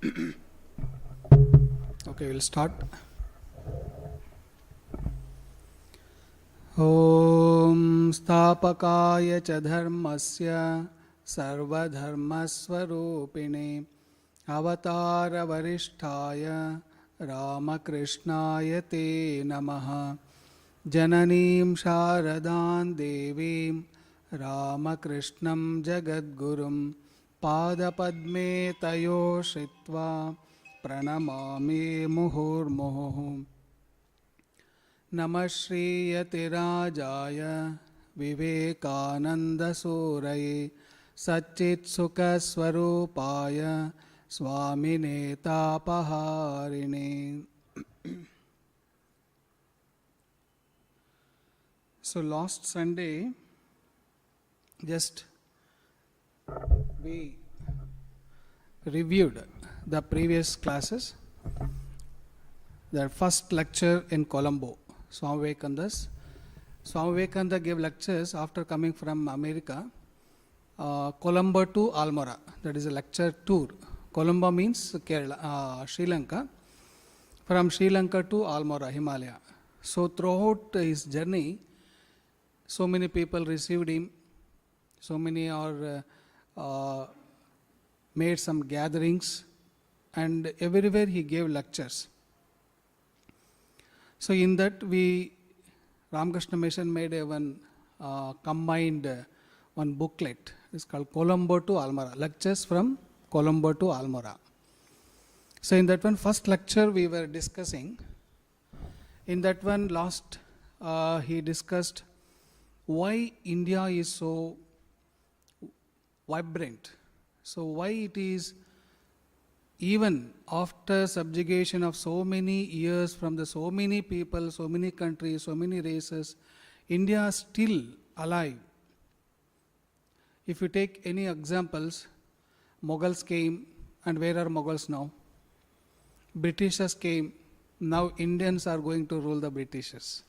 Okay, we'll start. Om Stapakaya cha dharmasya sarvadharmasvarupine avatara varishtaya Ramakrishnaya te namaha Jananim Sharadaan Devim Ramakrishnam Jagadgurum Padapadme Tayo Shritva Pranamami Muhurmuhum Namah Shriyatirajaaya Vivekananda Suraye Satchit Sukha Swarupaya Swamine Tapaharine. So last Sunday, just we reviewed the previous classes. The first lecture in Colombo, Swami Vivekananda gave lectures after coming from America, Colombo to Almora. That is a lecture tour. Colombo means Kerala, Sri Lanka. From Sri Lanka to Almora, Himalaya. So throughout his journey, so many people received him. So many are made some gatherings, and everywhere he gave lectures. So in that Ramakrishna Mission made one combined one booklet. It's called Colombo to Almora, lectures from Colombo to Almora. So in that one first lecture we were discussing, in that one last he discussed why India is so vibrant. So why it is, even after subjugation of so many years from the so many people, so many countries, so many races, India is still alive. If you take any examples, Mughals came, and where are Mughals now? Britishers came, now Indians are going to rule the Britishers.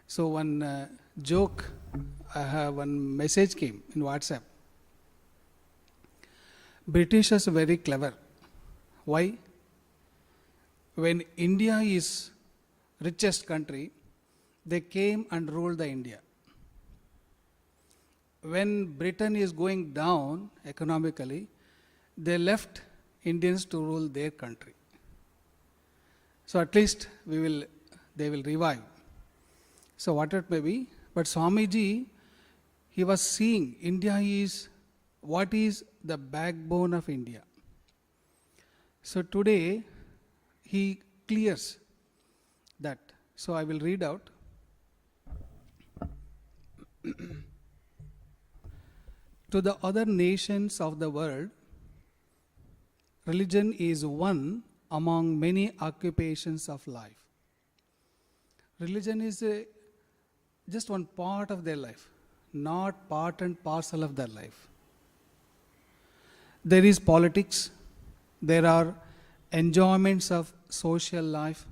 So one joke, one message came in WhatsApp. Britishers are very clever. Why? When India is richest country, they came and ruled the India. When Britain is going down economically, they left Indians to rule their country. So at least they will revive. So what it may be, but Swamiji, he was seeing India is, what is the backbone of India. So today he clears that. So I will read out. To the other nations of the world, religion is one among many occupations of life. Religion is just one part of their life, not part and parcel of their life. There is politics, there are enjoyments of social life,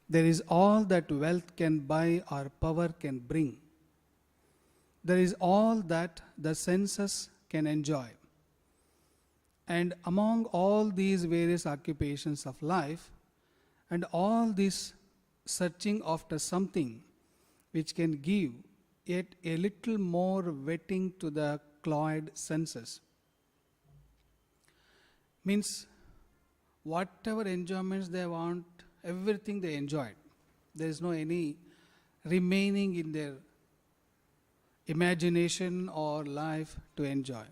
there is all that wealth can buy or power can bring. There is all that the senses can enjoy. And among all these various occupations of life, and all this searching after something which can give yet a little more wetting to the cloyed senses, means whatever enjoyments they want, everything they enjoyed. There is no any remaining in their imagination or life to enjoy.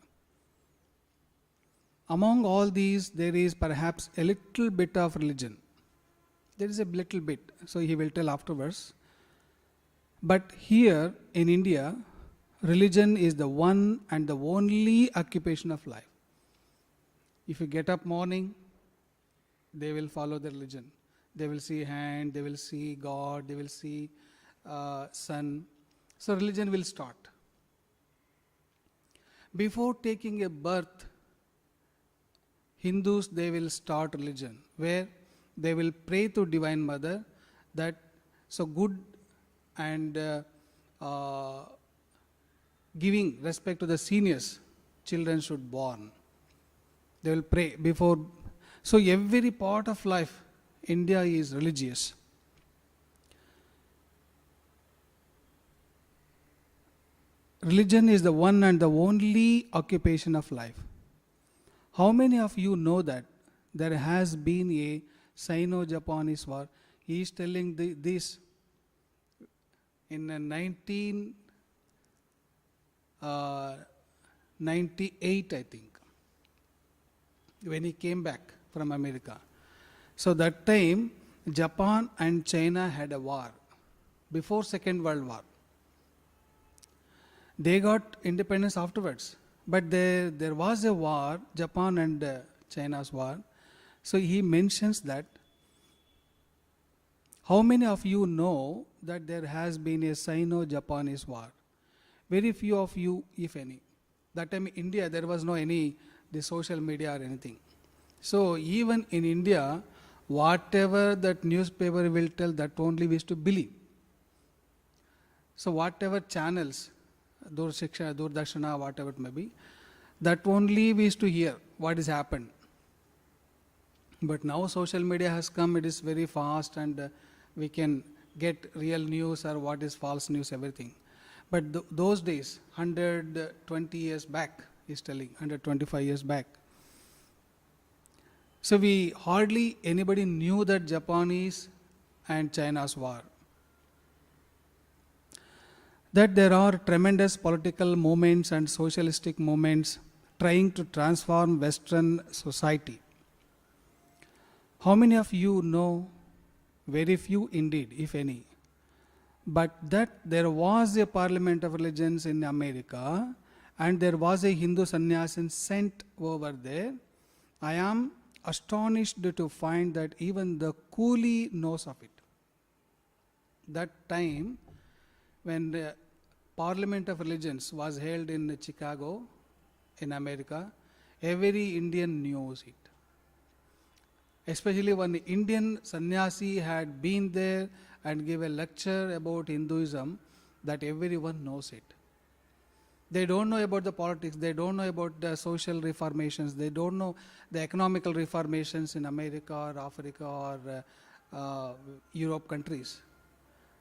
Among all these, there is perhaps a little bit of religion. There is a little bit, so he will tell afterwards. But here in India, religion is the one and the only occupation of life. If you get up morning, they will follow the religion. They will see hand, they will see God, they will see sun. So religion will start. Before taking a birth, Hindus, they will start religion, where they will pray to Divine Mother that so good and giving respect to the seniors, children should born. They will pray before. So every part of life, India is religious. Religion is the one and the only occupation of life. How many of you know that there has been a Sino-Japanese war? He is telling this in 1998, I think, when he came back from America. So that time, Japan and China had a war before Second World War. They got independence afterwards. But there was a war, Japan and China's war. So he mentions that. How many of you know that there has been a Sino-Japanese war? Very few of you, if any. That time in India, there was no any the social media or anything. So even in India, whatever that newspaper will tell, that only we used to believe. So whatever channels, Doordarshana, whatever it may be, that only we used to hear what has happened. But now social media has come, it is very fast, and we can get real news or what is false news, everything. But those days, 120 years back, he's telling, 125 years back. So we hardly anybody knew that Japanese and China's war. That there are tremendous political movements and socialistic movements trying to transform Western society. How many of you know? Very few indeed, if any. But that there was a parliament of religions in America and there was a Hindu sannyasin sent over there. I am astonished to find that even the coolie knows of it. That time when the Parliament of Religions was held in Chicago, in America, every Indian knows it. Especially when the Indian sannyasi had been there and gave a lecture about Hinduism, that everyone knows it. They don't know about the politics, they don't know about the social reformations, they don't know the economical reformations in America or Africa or Europe countries.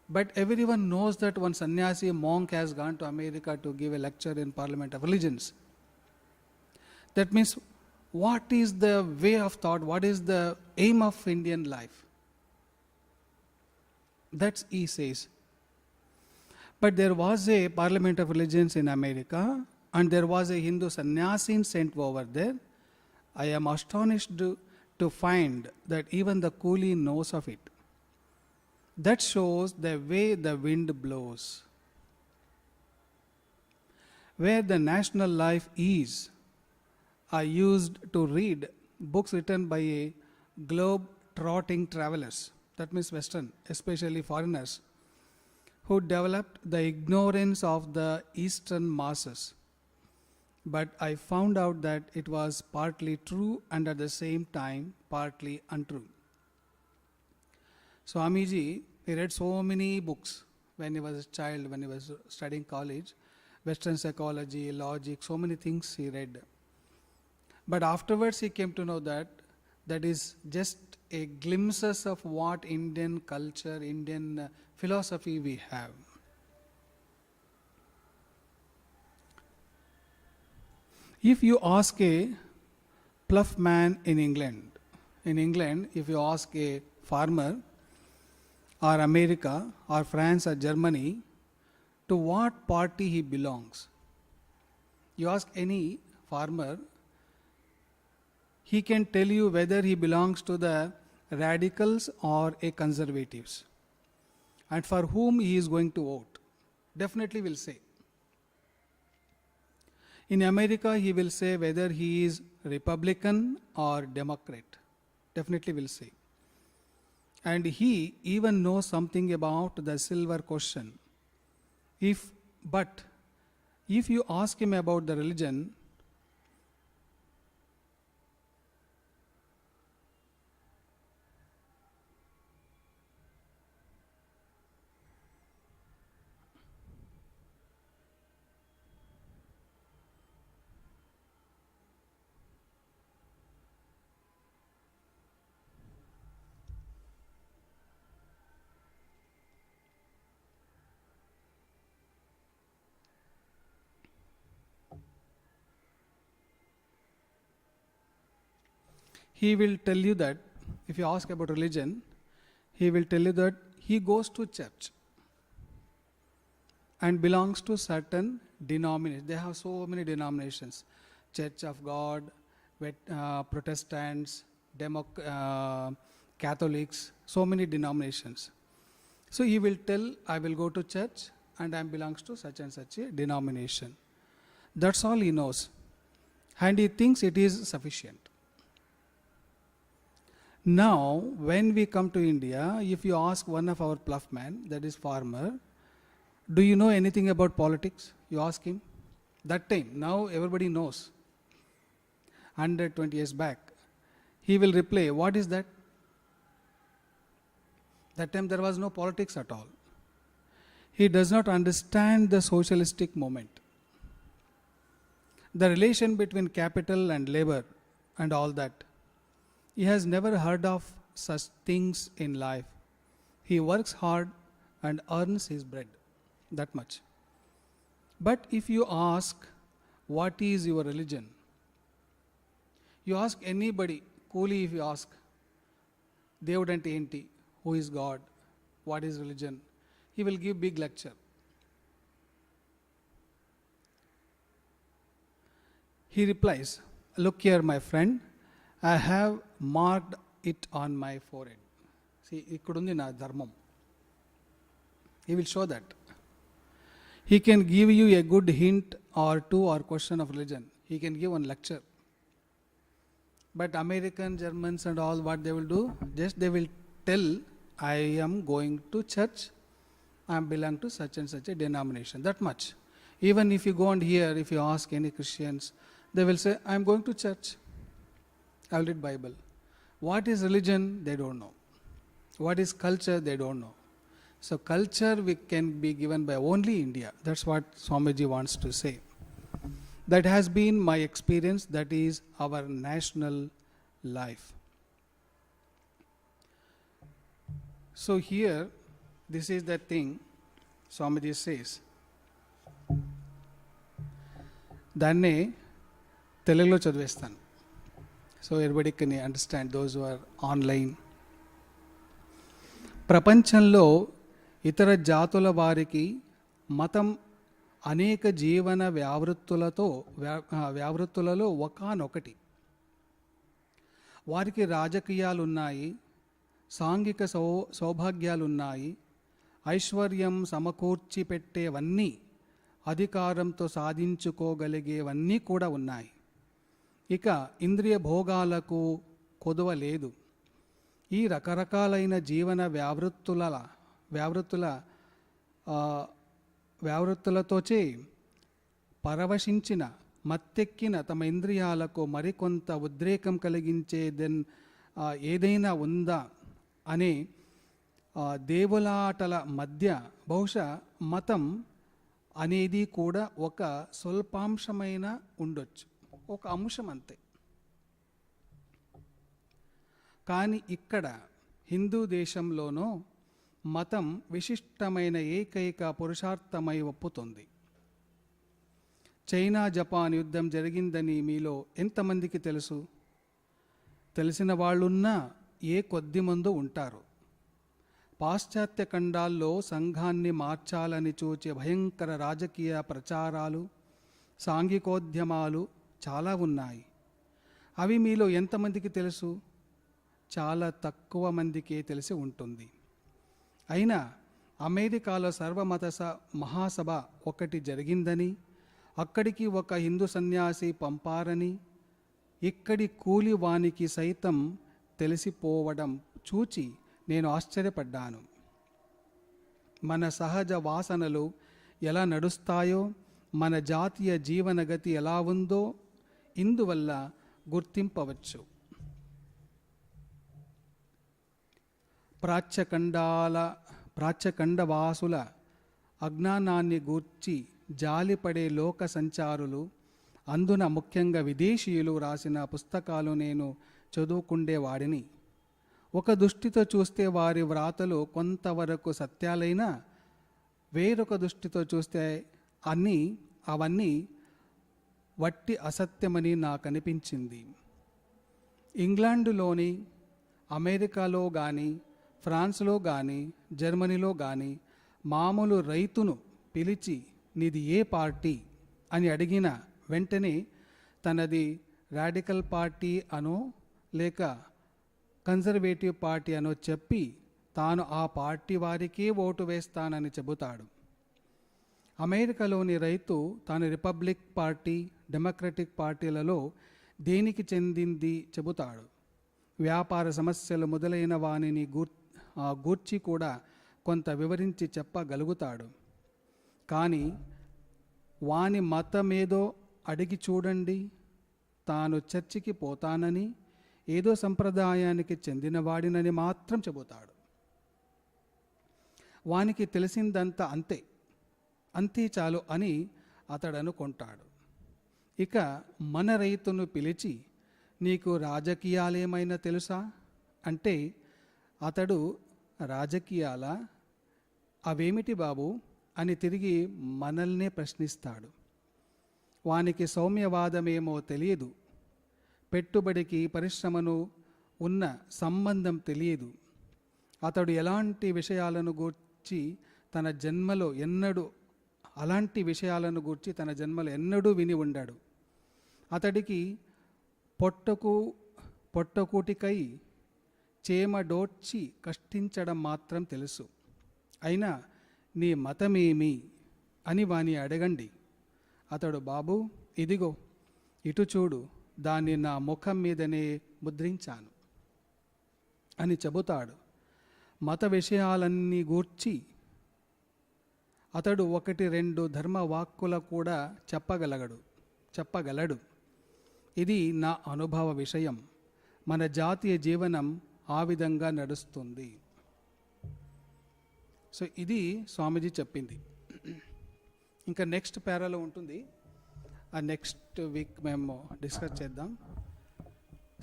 But everyone knows that one sannyasi, a monk, has gone to America to give a lecture in Parliament of Religions. That means, what is the way of thought, what is the aim of Indian life? That's he says. But there was a Parliament of Religions in America and there was a Hindu sannyasin sent over there. I am astonished to find that even the coolie knows of it. That shows the way the wind blows. Where the national life is, I used to read books written by a globe-trotting travelers, that means Western, especially foreigners, who developed the ignorance of the Eastern masses. But I found out that it was partly true and at the same time partly untrue. Swamiji, he read so many books when he was a child, when he was studying college, Western psychology, logic, so many things he read. But afterwards he came to know that that is just a glimpses of what Indian culture, Indian philosophy we have. If you ask a plough man in England, if you ask a farmer, or America, or France, or Germany, to what party he belongs. You ask any farmer, he can tell you whether he belongs to the radicals or a conservatives, and for whom he is going to vote. Definitely will say. In America, he will say whether he is Republican or Democrat. Definitely will say. And he even knows something about the silver question. But if you ask him about the religion, he will tell you that, if you ask about religion, he will tell you that he goes to church and belongs to certain denominations. They have so many denominations: Church of God, Protestants, Catholics, so many denominations. So he will tell, I will go to church and I belongs to such and such a denomination. That's all he knows. And he thinks it is sufficient. Now, when we come to India, if you ask one of our ploughman, that is farmer, do you know anything about politics? You ask him. That time, now everybody knows. 120 years back, he will reply, what is that? That time there was no politics at all. He does not understand the socialistic movement, the relation between capital and labor and all that. He has never heard of such things in life. He works hard and earns his bread, that much. But if you ask, what is your religion? You ask anybody, coolly if you ask, Devudante enti, who is God, what is religion? He will give big lecture. He replies, look here my friend, I have marked it on my forehead. See, ikkudundi na dharmam. He will show that. He can give you a good hint or two or question of religion. He can give one lecture. But American, Germans and all, what they will do? Just they will tell, I am going to church, I belong to such and such a denomination. That much. Even if you go and hear, if you ask any Christians, they will say, I am going to church, I will read Bible. What is religion? They don't know. What is culture? They don't know. So culture can be given by only India. That's what Swamiji wants to say. That has been my experience. That is our national life. So here, this is the thing Swamiji says. దాన్నే తెలుగులో చదివేస్తాను. So everybody can understand, those who are online. ప్రపంచంలో ఇతర జాతుల వారికి మతం అనేక జీవన వ్యావృత్తులలో ఒకానొకటి. వారికి రాజకీయాలున్నాయి, సాంఘిక సౌభాగ్యాలున్నాయి, ఐశ్వర్యం సమకూర్చి పెట్టేవన్నీ, అధికారంతో సాధించుకోగలిగేవన్నీ కూడా ఉన్నాయి. ఇక ఇంద్రియ భోగాలకు కొదువ లేదు. ఈ రకరకాలైన జీవన వ్యావృత్తులతోచే పరవశించిన మత్తెక్కిన తమ ఇంద్రియాలకు మరికొంత ఉద్రేకం కలిగించేదన్ ఏదైనా ఉందా అనే దేవులాటల మధ్య బహుశా మతం అనేది కూడా ఒక స్వల్పాంశమైన ఉండొచ్చు, ఒక అంశం అంతే. కానీ ఇక్కడ హిందూ దేశంలోనూ మతం విశిష్టమైన ఏకైక పురుషార్థమై ఒప్పుతుంది. చైనా జపాన్ యుద్ధం జరిగిందని మీలో ఎంతమందికి తెలుసు? తెలిసిన వాళ్ళున్నా ఏ కొద్దిమంది ఉంటారు. పాశ్చాత్య ఖండాల్లో సంఘాన్ని మార్చాలని చూచే భయంకర రాజకీయ ప్రచారాలు, సాంఘికోద్యమాలు చాలా ఉన్నాయి. అవి మీలో ఎంతమందికి తెలుసు? చాలా తక్కువ మందికే తెలిసి ఉంటుంది. అయినా అమెరికాలో సర్వమత మహాసభ ఒకటి జరిగిందని, అక్కడికి ఒక హిందూ సన్యాసి పంపారని, ఇక్కడి కూలి వానికి సైతం తెలిసిపోవడం చూచి నేను ఆశ్చర్యపడ్డాను. మన సహజ వాసనలు ఎలా నడుస్తాయో, మన జాతీయ జీవనగతి ఎలా ఉందో ఇందువల్ల గుర్తింపవచ్చు. ప్రాచ్యఖండవాసుల అజ్ఞానాన్ని గూర్చి జాలిపడే లోక సంచారులు, అందున ముఖ్యంగా విదేశీయులు రాసిన పుస్తకాలు నేను చదువుకుండేవాడిని. ఒక దృష్టితో చూస్తే వారి వ్రాతలు కొంతవరకు సత్యాలైనా, వేరొక దృష్టితో చూస్తే అవన్నీ వట్టి అసత్యమని నాకు అనిపించింది. ఇంగ్లాండులోని, అమెరికాలో కానీ, ఫ్రాన్స్లో కానీ, జర్మనీలో కానీ మామూలు రైతును పిలిచి నీది ఏ పార్టీ అని అడిగిన వెంటనే తనది రాడికల్ పార్టీ అనో లేక కన్జర్వేటివ్ పార్టీ అనో చెప్పి తాను ఆ పార్టీ వారికే ఓటు వేస్తానని చెబుతాడు. అమెరికాలోని రైతు తాను రిపబ్లిక్ పార్టీ, డెమోక్రటిక్ పార్టీలలో దేనికి చెందింది చెబుతాడు. వ్యాపార సమస్యలు మొదలైన వానిని గూర్చి కూడా కొంత వివరించి చెప్పగలుగుతాడు. కానీ వాని మతమేదో అడిగి చూడండి, తాను చర్చికి పోతానని, ఏదో సంప్రదాయానికి చెందినవాడినని మాత్రం చెబుతాడు. వానికి తెలిసిందంతా అంతే, అంతే చాలు అని అతడు అనుకుంటాడు. ఇక మన రైతును పిలిచి నీకు రాజకీయాలేమైనా తెలుసా అంటే అతడు రాజకీయాలా, అవేమిటి బాబు అని తిరిగి మనల్నే ప్రశ్నిస్తాడు. వానికి సౌమ్యవాదమేమో తెలియదు, పెట్టుబడికి పరిశ్రమను ఉన్న సంబంధం తెలియదు. అతడు ఎలాంటి విషయాలను గూర్చి తన జన్మలో ఎన్నడూ విని ఉండాడు. అతడికి పొట్టకూటికై చేమడోడ్చి కష్టించడం మాత్రం తెలుసు. అయినా నీ మతమేమి అని వాని అడగండి. అతడు బాబు ఇదిగో ఇటు చూడు, దాన్ని నా ముఖం మీదనే ముద్రించాను అని చెబుతాడు. మత విషయాలన్నీ గూర్చి అతడు 1-2 ధర్మవాక్కుల కూడా చెప్పగలడు. ఇది నా అనుభవ విషయం. మన జాతీయ జీవనం ఆ విధంగా నడుస్తుంది. సో ఇది స్వామీజీ చెప్పింది. ఇంకా నెక్స్ట్ పేరాలో ఉంటుంది, ఆ నెక్స్ట్ వీక్ మేము డిస్కస్ చేద్దాం.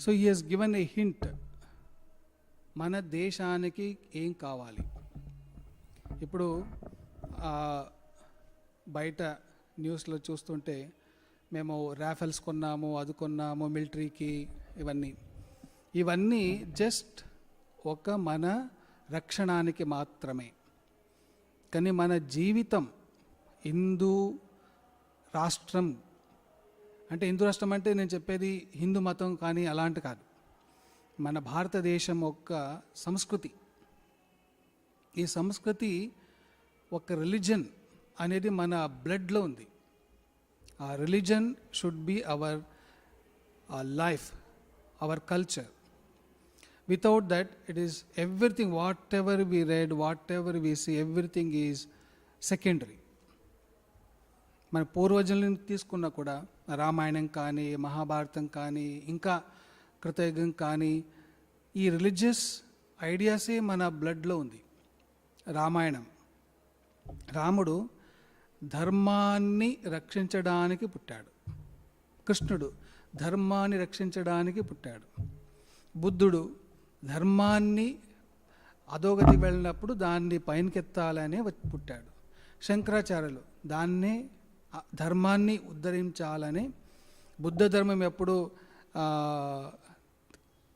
So he's given a hint, మన దేశానికి ఏం కావాలి. ఇప్పుడు బయట న్యూస్లో చూస్తుంటే మేము రాఫెల్స్ కొన్నాము, అది కొన్నాము మిలిటరీకి, ఇవన్నీ జస్ట్ మన రక్షణానికి మాత్రమే. కానీ మన జీవితం హిందూ రాష్ట్రం అంటే నేను చెప్పేది హిందూ మతం కానీ అలాంటి కాదు. మన భారతదేశం ఒక సంస్కృతి. ఈ సంస్కృతి ఒక రిలీజన్ అనేది మన బ్లడ్లో ఉంది. ఆ religion should be our life, our culture. Without that, it is everything, whatever we read, whatever we see, everything is secondary. మన పూర్వజులను తీసుకున్నా కూడా రామాయణం కానీ, మహాభారతం కానీ, ఇంకా కృతయుగం కానీ, ఈ రిలీజియస్ ఐడియాసే మన బ్లడ్లో ఉంది. రామాయణం, రాముడు ధర్మాన్ని రక్షించడానికి పుట్టాడు. కృష్ణుడు ధర్మాన్ని రక్షించడానికి పుట్టాడు. బుద్ధుడు ధర్మాన్ని అధోగతి వెళ్ళినప్పుడు దాన్ని పైనకెత్తాలనే పుట్టాడు. శంకరాచార్యులు దాన్నే ధర్మాన్ని ఉద్ధరించాలని, బుద్ధ ధర్మం ఎప్పుడు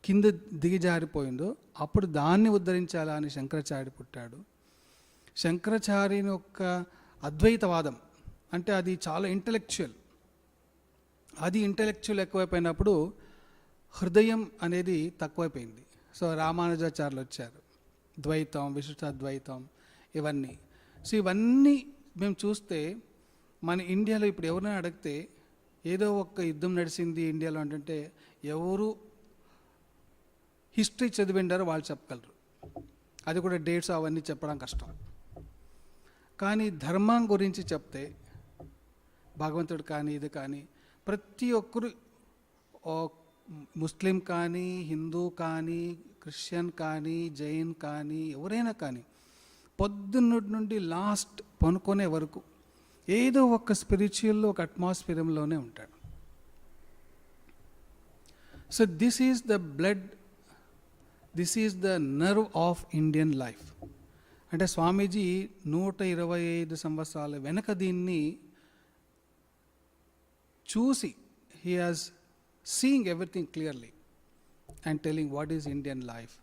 కింద దిగజారిపోయిందో అప్పుడు దాన్ని ఉద్ధరించాలని శంకరాచార్యుడు పుట్టాడు. శంకరాచార్యుని యొక్క అద్వైతవాదం అంటే అది చాలా ఇంటలెక్చువల్. అది ఇంటలెక్చువల్ ఎక్కువైపోయినప్పుడు హృదయం అనేది తక్కువైపోయింది. సో రామానుజాచార్యులు వచ్చారు, ద్వైతం, విశిష్టాద్వైతం, ఇవన్నీ. సో ఇవన్నీ మేము చూస్తే మన ఇండియాలో ఇప్పుడు ఎవరైనా అడిగితే ఏదో ఒక యుద్ధం నడిచింది ఇండియాలో అంటే ఎవరు హిస్టరీ చదివిండారో వాళ్ళు చెప్పగలరు. అది కూడా డేట్స్ అవన్నీ చెప్పడం కష్టం. కానీ ధర్మం గురించి చెప్తే భగవంతుడు కానీ ఇది కానీ ప్రతి ఒక్కరు, ముస్లిం కానీ, హిందూ కానీ, క్రిస్టియన్ కానీ, జైన్ కానీ, ఎవరైనా కానీ పొద్దున్నటి నుండి లాస్ట్ పనుకునే వరకు ఏదో ఒక స్పిరిచువల్లో ఒక అట్మాస్ఫియర్లోనే ఉంటాడు. So this is the blood, this is the nerve of Indian life. అంటే స్వామీజీ 125 సంవత్సరాల వెనక దీన్ని చూసి he has seeing everything clearly. and telling what is Indian life.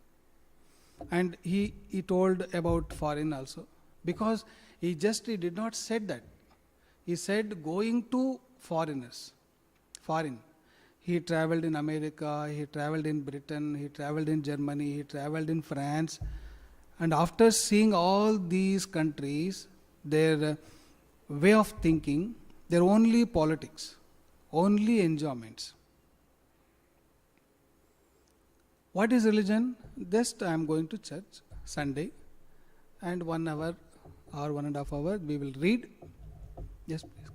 And he told about foreign also, because he did not said that. He said going to foreign. He traveled in America, he traveled in Britain, he traveled in Germany, he traveled in France. And after seeing all these countries, their way of thinking, their only politics, only enjoyments. What is religion? Just I am going to church Sunday, and 1 hour or 1.5 hours we will read. Yes, please.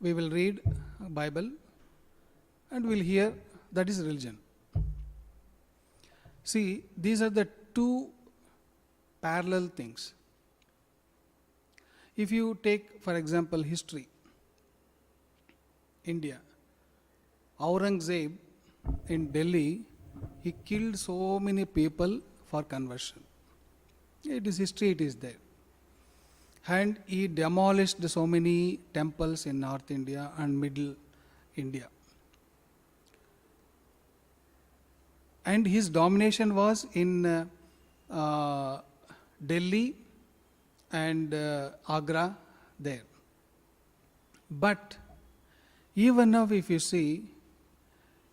We will read Bible and we will hear. That is religion. See, these are the two parallel things. If you take, for example, history, India, Aurangzeb in Delhi, he killed so many people for conversion. It is history, it is there. And he demolished so many temples in North India and Middle India. And his domination was in Delhi and Agra there. But even now if you see,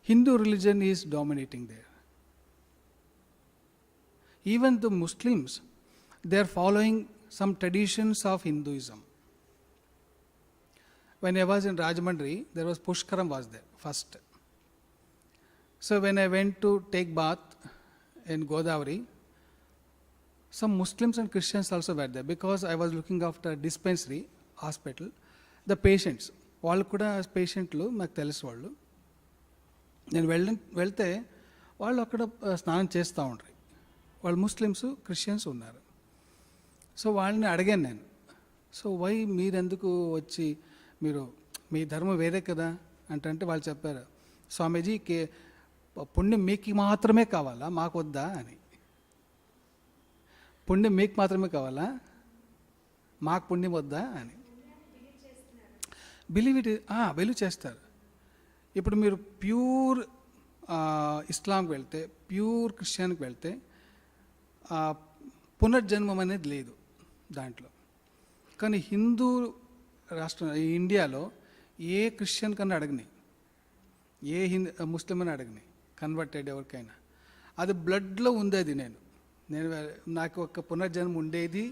Hindu religion is dominating there. Even the Muslims, they are following some traditions of Hinduism. When I was in Rajahmundry, there was Pushkaram was there first. So when I went to take bath in Godavari, some Muslims and Christians also were there, because I was looking after dispensary, hospital. The patients, వాళ్ళు కూడా పేషెంట్లు నాకు తెలుసు. వాళ్ళు నేను వెళ్తే వాళ్ళు అక్కడ స్నానం చేస్తూ ఉంటారు. వాళ్ళు ముస్లిమ్స్ క్రిస్టియన్స్ ఉన్నారు. సో వాళ్ళని అడిగాను నేను, సో వై మీరెందుకు వచ్చి, మీరు మీ ధర్మం వేరే కదా అంటే వాళ్ళు చెప్పారు, స్వామీజీ పుణ్యం మీకు మాత్రమే కావాలా, మాకు వద్దా అని. పుణ్యం మీకు మాత్రమే కావాలా, మాకు పుణ్యం వద్దా అని. బిలీవ్ చేస్తారు. ఇప్పుడు మీరు ప్యూర్ ఇస్లాంకి వెళ్తే, ప్యూర్ క్రిస్టియన్కి వెళ్తే పునర్జన్మం అనేది లేదు దాంట్లో. కానీ హిందూ రాష్ట్రం ఇండియాలో ఏ క్రిస్టియన్ కన్నా అడగని, ఏ ముస్లిం అని అడగని, కన్వర్టెడ్ ఎవరికైనా, అది బ్లడ్లో ఉంది. అది నేను నాకు ఒక పునర్జన్మ ఉండేది,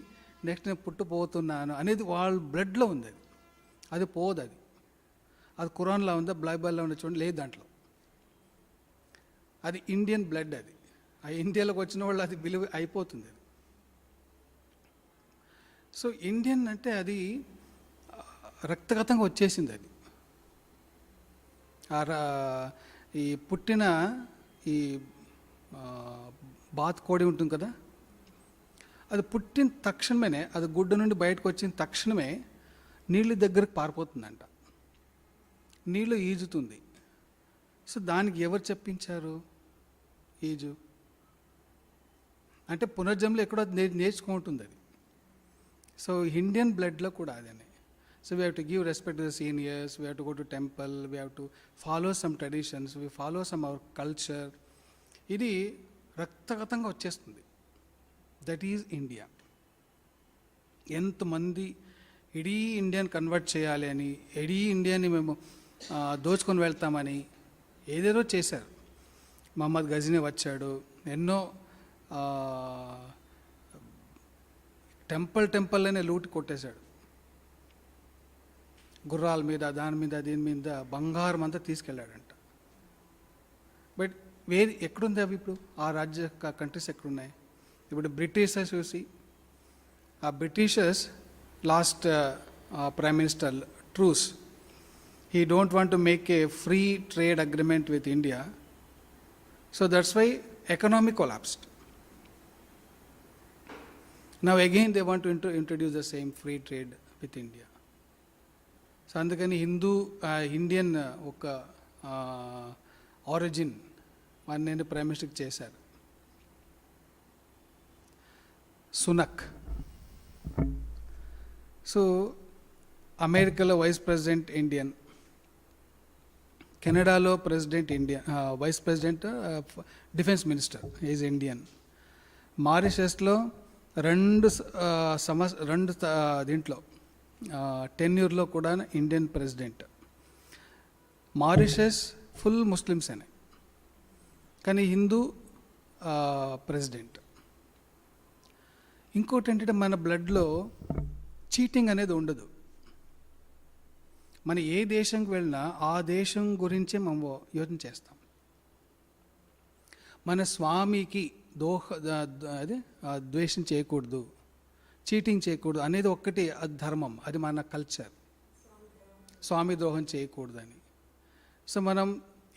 నెక్స్ట్ నేను పుట్టుపోతున్నాను అనేది వాళ్ళ బ్లడ్లో ఉంది. అది పోదు. అది ఖురాన్లో ఉందా, బైబిల్లో ఉందా చూడండి, లేదు దాంట్లో. అది ఇండియన్ బ్లడ్. అది ఆ ఇండియాలోకి వచ్చిన వాళ్ళు అది విలువ అయిపోతుంది. అది సో ఇండియన్ అంటే అది రక్తగతంగా వచ్చేసింది. అది ఈ పుట్టిన ఈ బాత్ కోడి ఉంటుంది కదా, అది పుట్టిన తక్షణమే, అది గుడ్డ నుండి బయటకు వచ్చిన తక్షణమే నీళ్ళు దగ్గరకు పారిపోతుందంట, నీళ్ళు ఈజుతుంది. సో దానికి ఎవరు చెప్పించారు ఈజు అంటే? పునర్జన్మలో ఎక్కడో నేర్చుకుంటుంది అది. సో ఇండియన్ బ్లడ్లో కూడా అదే. So we have to give respect to the seniors, we have to go to temple, we have to follow some traditions, we follow some our culture. ఇది రక్తగతంగా వచ్చేస్తుంది. That is India. ఎంతమంది ఇడీ ఇండియాని convert చేయాలి అని, ఇడీ ఇండియాని మేము దోచుకొని వెళ్తామని ఏదేదో చేశారు. మహమ్మద్ గజనీ వచ్చాడు, ఎన్నో టెంపుల్ అనే లూటి కొట్టేశాడు. గుర్రాల మీద, దాని మీద, దీని మీద బంగారం అంతా తీసుకెళ్ళాడంట. బట్ ఎక్కడుంది అవి ఇప్పుడు? ఆ రాజ్య కంట్రీస్ ఎక్కడున్నాయి ఇప్పుడు? బ్రిటిషర్స్ చూసి, ఆ Britishers last prime minister ట్రూస్, he don't want to make a free trade agreement with India, so that's why economy collapsed. Now again they want to introduce the same free trade with India. So andukani Indian oka origin vanni prime minister chesaru. Sunak. So America lo vice president Indian, కెనడాలో president India, vice president, defence minister is Indian. మారిషస్లో దీంట్లో టెన్యూర్లో కూడా Indian president. Mauritius full Muslims అనే, కానీ Hindu president. ఇంకోటి ఏంటంటే మన బ్లడ్లో చీటింగ్ అనేది ఉండదు. మన ఏ దేశంకి వెళ్ళినా ఆ దేశం గురించే మనం యోచన చేస్తాం. మన స్వామికి ద్వేషం చేయకూడదు, చీటింగ్ చేయకూడదు అనేది ఒక్కటి, అది ధర్మం, అది మన కల్చర్. స్వామి ద్రోహం చేయకూడదని. సో మనం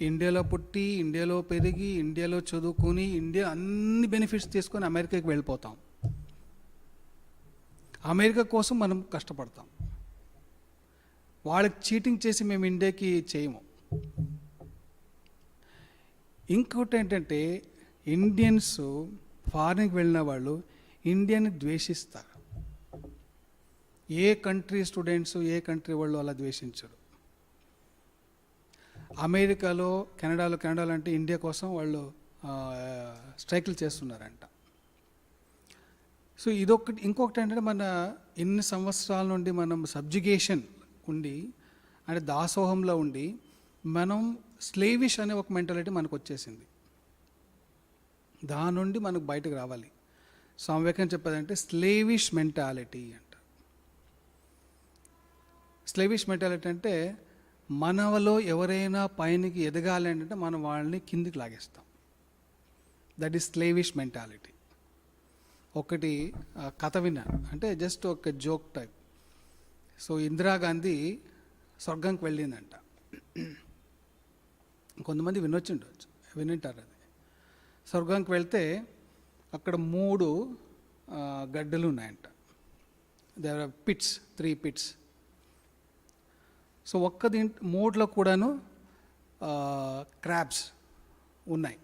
ఇండియాలో పుట్టి, ఇండియాలో పెరిగి, ఇండియాలో చదువుకొని, ఇండియా అన్ని బెనిఫిట్స్ తీసుకొని అమెరికాకి వెళ్ళిపోతాం. అమెరికా కోసం మనం కష్టపడతాం. వాళ్ళకి చీటింగ్ చేసి మేము ఇండియాకి చేయము. ఇంకోటి ఏంటంటే ఇండియన్స్ ఫారిన్కి వెళ్ళిన వాళ్ళు ఇండియాని ద్వేషిస్తారు. ఏ కంట్రీ స్టూడెంట్స్, ఏ కంట్రీ వాళ్ళు అలా ద్వేషించరు. అమెరికాలో, కెనడాలో అంటే ఇండియా కోసం వాళ్ళు స్ట్రైకులు చేస్తున్నారంట. సో ఇదొకటి. ఇంకొకటి ఏంటంటే మన ఇన్ని సంవత్సరాల నుండి మనం సబ్జుగేషన్ ఉండి, అంటే దాసోహంలో ఉండి, మనం స్లేవిష్ అనే ఒక మెంటాలిటీ మనకు వచ్చేసింది. దాని నుండి మనకు బయటకు రావాలి. స్వామి వివేకానంద చెప్పేదంటే స్లేవిష్ మెంటాలిటీ అంట. స్లేవిష్ మెంటాలిటీ అంటే మనలో ఎవరైనా పైనకి ఎదగాలి అంటే మనం వాళ్ళని కిందికి లాగేస్తాం. That is స్లేవిష్ mentality. ఒకటి కథ విన్నాను, అంటే జస్ట్ ఒక జోక్ టైప్. సో ఇందిరాగాంధీ స్వర్గంకి వెళ్ళిందంట. కొంతమంది వినింటారు అది. స్వర్గంకి వెళ్తే అక్కడ 3 గడ్డలు ఉన్నాయంట. There are pits, 3 pits. So మూడులో కూడాను క్రాబ్స్ ఉన్నాయి.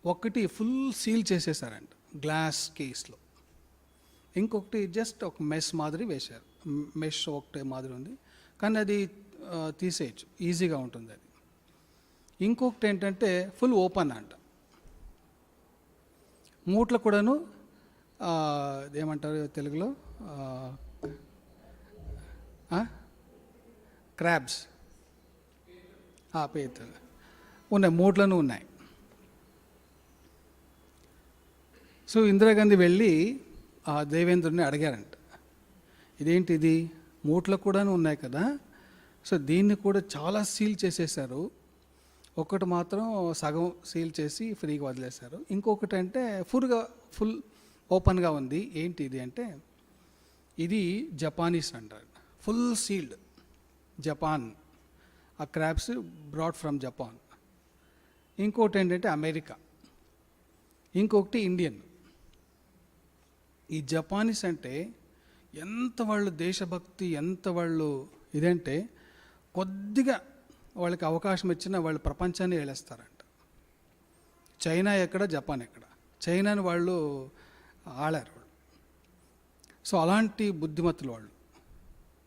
ఒకటి ఫుల్ సీల్ చేసేసారంట గ్లాస్ కేస్లో. ఇంకొకటి జస్ట్ ఒక మెష్ మాదిరి వేశారు. మెష్ ఒకటే మాదిరి ఉంది, కానీ అది తీసేయచ్చు, ఈజీగా ఉంటుంది అది. ఇంకొకటి ఏంటంటే ఫుల్ ఓపెన్ అంట. మూట్లో కూడాను ఏమంటారు తెలుగులో, క్రాబ్స్, పీతలు ఉన్నాయి, మూట్లోనూ ఉన్నాయి. సో ఇందిరాగాంధీ వెళ్ళి ఆ దేవేంద్రుని అడిగారంట, ఇదేంటిది, మూట్లో కూడాను ఉన్నాయి కదా, సో దీన్ని కూడా చాలా సీల్ చేసేసారు, ఒకటి మాత్రం సగం సీల్ చేసి ఫ్రీగా వదిలేశారు, ఇంకొకటి అంటే ఫుల్ ఓపెన్గా ఉంది, ఏంటి ఇది అంటే ఇది జపానీస్ అంటారు, ఫుల్ సీల్డ్, జపాన్, ఆ క్రాబ్స్ బ్రాడ్ ఫ్రమ్ జపాన్. ఇంకోటి ఏంటంటే అమెరికా, ఇంకొకటి ఇండియన్. ఈ జపానీస్ అంటే ఎంత వాళ్ళు దేశభక్తి, ఎంత వాళ్ళు ఇదంటే కొద్దిగా వాళ్ళకి అవకాశం ఇచ్చినా వాళ్ళు ప్రపంచాన్ని ఏలేస్తారంట. చైనా ఎక్కడ, జపాన్ ఎక్కడ, చైనాని వాళ్ళు ఆడారు. సో అలాంటి బుద్ధిమత్తులు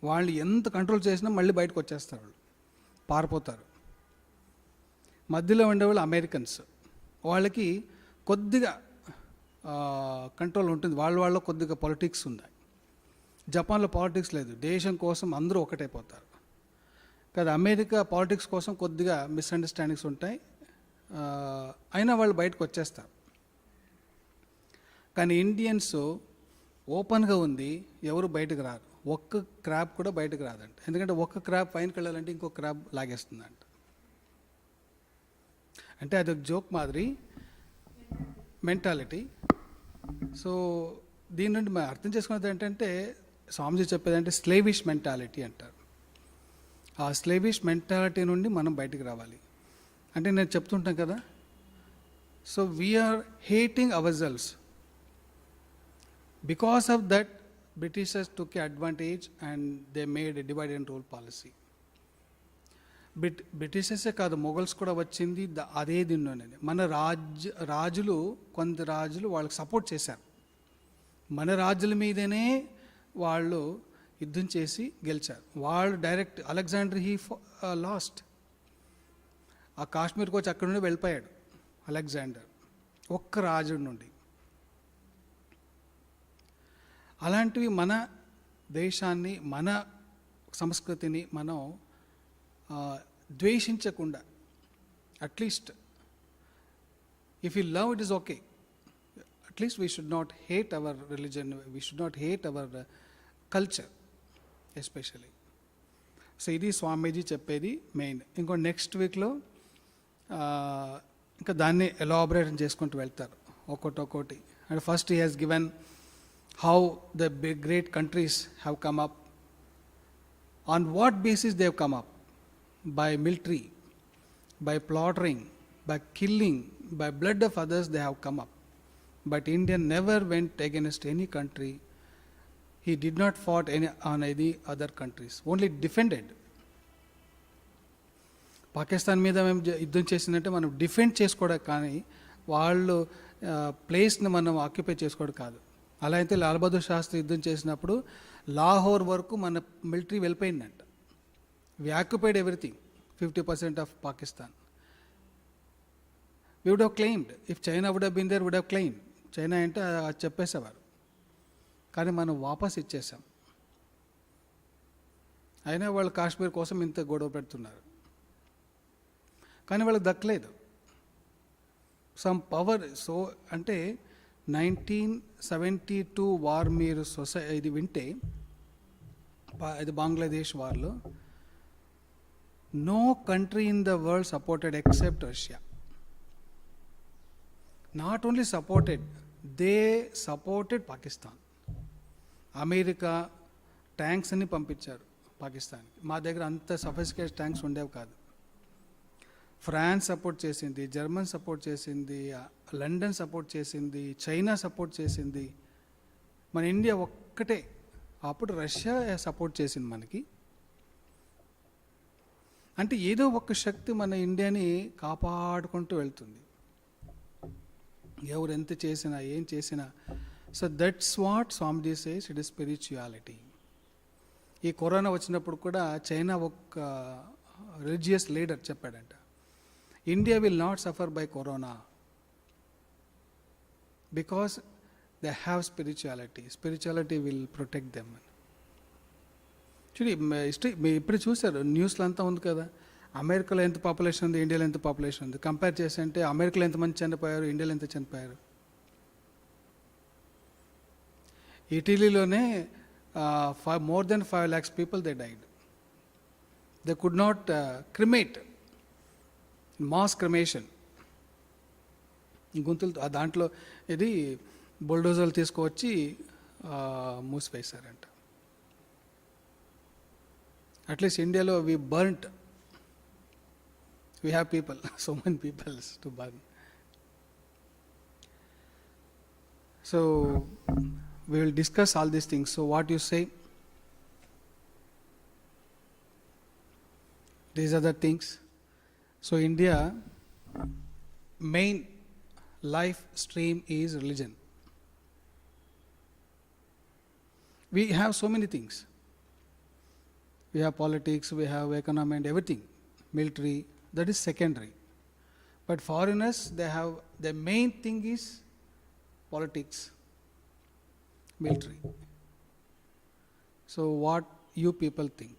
వాళ్ళు ఎంత కంట్రోల్ చేసినా మళ్ళీ బయటకు వచ్చేస్తారు, వాళ్ళు పారిపోతారు. మధ్యలో ఉండేవాళ్ళు అమెరికన్స్, వాళ్ళకి కొద్దిగా కంట్రోల్ ఉంటుంది, వాళ్ళ కొద్దిగా పాలిటిక్స్ ఉంది. జపాన్లో పాలిటిక్స్ లేదు, దేశం కోసం అందరూ ఒకటైపోతారు కదా. అమెరికా పాలిటిక్స్ కోసం కొద్దిగా మిస్అండర్స్టాండింగ్స్ ఉంటాయి, అయినా వాళ్ళు బయటకు వచ్చేస్తారు. కానీ ఇండియన్స్ ఓపెన్గా ఉంది, ఎవరు బయటకు రారు, ఒక్క క్రాబ్ కూడా బయటకు రాదంట. ఎందుకంటే ఒక్క క్రాబ్ పైనకి వెళ్ళాలంటే ఇంకో క్రాబ్ లాగేస్తుందంట. అంటే అదొక జోక్ మాదిరి మెంటాలిటీ. సో దీని నుండి మనం అర్థం చేసుకున్నది ఏంటంటే, స్వామిజీ చెప్పేదంటే స్లేవిష్ మెంటాలిటీ అంటారు. ఆ స్లేవిష్ మెంటాలిటీ నుండి మనం బయటకు రావాలి. అంటే నేను చెప్తుంటాను కదా, so we are hating ourselves. Because of that Britishers took a advantage and they made a divide and rule policy. బ్రిటిషర్సే కాదు, మొఘల్స్ కూడా వచ్చింది అదే దీనిలోనే. మన కొంత రాజులు వాళ్ళకి సపోర్ట్ చేశారు, మన రాజుల మీదనే వాళ్ళు యుద్ధం చేసి గెలిచారు. వాళ్ళు డైరెక్ట్ అలెగ్జాండర్ లాస్ట్. ఆ కాశ్మీర్కి వచ్చి అక్కడి నుండి వెళ్ళిపోయాడు అలెగ్జాండర్, ఒక్క రాజుడి నుండి. అలాంటివి మన దేశాన్ని, మన సంస్కృతిని మనం ద్వేషించకుండా, at least if you love it is okay, at least we should not hate our religion, we should not hate our culture especially. So ఇది స్వామీజీ చెప్పేది మెయిన్. ఇంకో నెక్స్ట్ వీక్లో ఇంకా దాన్ని ఎలాబరేట్ చేసుకుంటూ వెళ్తారు ఒక్కొక్కటి. And first he has given how the big great countries have come up, on what basis they have come up, by military, by slaughtering, by killing, by blood of others they have come up. But India never went against any country. He did not fought on any other countries, only defended. Pakistan మీద మేము యుద్ధం చేసిందంటే మనం defend చేసుకోవడం, కానీ వాళ్ళు ప్లేస్ని మనం ఆక్యుపై చేసుకోవడం కాదు. అలా అయితే లాల్ బహదూర్ శాస్త్రి యుద్ధం చేసినప్పుడు లాహోర్ వరకు మన మిలిటరీ వెళ్ళిపోయిందంట. We occupied everything, 50% of Pakistan. We would have claimed, if China would have been there would have claim. China అంటే అది చెప్పేసేవారు, కానీ మనం వాపస్ ఇచ్చేసాం. అయినా వాళ్ళు కాశ్మీర్ కోసం ఇంత గొడవ పెడుతున్నారు, కానీ వాళ్ళకి దక్కలేదు. Some power. సో అంటే 1972 వార్ మీరు ఇది వింటే, ఇది బంగ్లాదేశ్ వార్లో, no country in the world supported except Russia. Not only supported, they supported Pakistan. America tanks అన్ని పంపించారు పాకిస్తాన్కి. మా దగ్గర అంత సఫిస్టికేటెడ్ ట్యాంక్స్ ఉండేవి కాదు. ఫ్రాన్స్ సపోర్ట్ చేసింది, జర్మన్ సపోర్ట్ చేసింది, లండన్ సపోర్ట్ చేసింది, చైనా సపోర్ట్ చేసింది. మన ఇండియా ఒక్కటే. అప్పుడు రష్యా సపోర్ట్ చేసింది మనకి. అంటే ఏదో ఒక శక్తి మన ఇండియాని కాపాడుకుంటూ వెళ్తుంది, ఎవరు ఎంత చేసినా ఏం చేసినా. So that's what Swamiji says, it is spirituality. ఈ కరోనా వచ్చినప్పుడు కూడా చైనా ఒక రిలీజియస్ లీడర్ చెప్పాడంట, India will not suffer by corona because they have spirituality. Spirituality will protect them. చూడండి, ఇప్పుడు చూసారు న్యూస్లో అంతా ఉంది కదా, అమెరికాలో ఎంత పాపులేషన్ ఉంది, ఇండియాలో ఎంత పాపులేషన్ ఉంది. కంపేర్ చేసి అంటే అమెరికాలో ఎంతమంది చనిపోయారు, ఇండియాలో ఎంత చనిపోయారు. ఇటలీలోనే more than 5 lakhs people they died. They could not cremate. Mass cremation, గుంతులు దాంట్లో ఇది బుల్డోజర్లు తీసుకువచ్చి మూసివేశారంట. అట్లీస్ట్ ఇండియాలో we burnt, we have people, so many peoples to burn. So we will discuss all these things. So what you say, these are the things. So India main life stream is religion. We have so many things. We have politics, we have economy and everything, military, that is secondary. But foreigners, they have, the main thing is politics, military. So what you people think?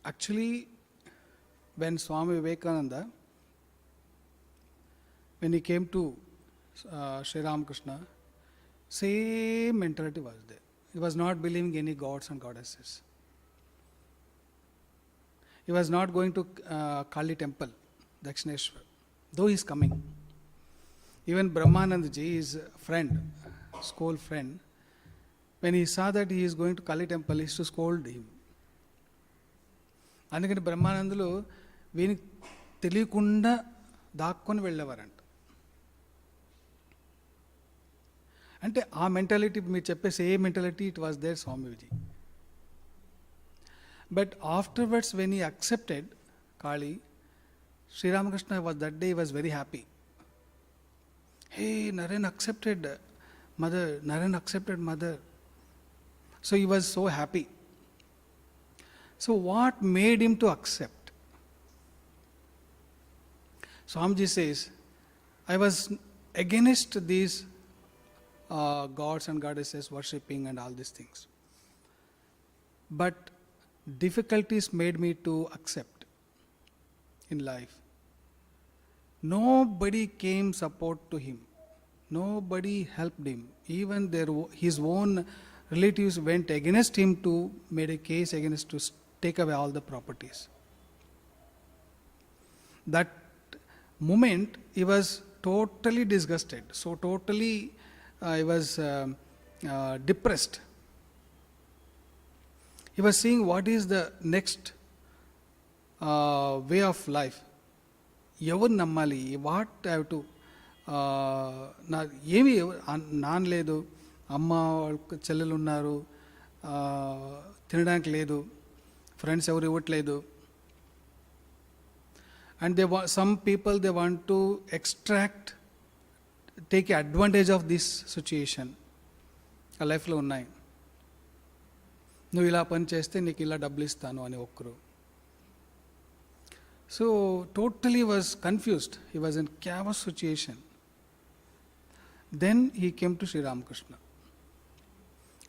Actually, when Swami Vivekananda, when he came to Sri RAMAKISHNA, same mentality was there. He was not believing any gods and goddesses. He was not going to Kali temple, Dakshineshwar, though he is coming. Even Brahmanandaji, his friend, school friend, when he saw that he is going to Kali temple, he used to scold him. అందుకని బ్రహ్మానందులు వీనికి తెలియకుండా దాక్కొని వెళ్ళేవారంట. అంటే ఆ mentality మీరు చెప్పే same mentality it was there Swamiji. But afterwards when he accepted Kali, Sri Ramakrishna was that day was very happy. Hey, Naren accepted mother, Naren accepted mother. So he was so happy. So what made him to accept? Swamiji says, I was against these gods and goddesses worshipping and all these things. But difficulties made me to accept in life. Nobody came support to him. Nobody helped him. Even his own relatives went against him to made a case against to take away all the properties. That moment he was totally disgusted. So totally he was depressed. He was seeing what is the next way of life. ఎవరు నమ్మాలి, what have to, నా ఏమి నాన్న లేదు, అమ్మ వాళ్ళకి చెల్లెలు ఉన్నారు, తినడానికి లేదు, ఫ్రెండ్స్ ఎవరు ఇవ్వట్లేదు. And some people they want to extract, take advantage of this situation ఆ లైఫ్లో ఉన్నాయి. నువ్వు ఇలా పని చేస్తే నీకు ఇలా డబ్బులు ఇస్తాను అని ఒక్కరు. So totally was confused. He was in chaos situation. Then he came to Sri Ramakrishna.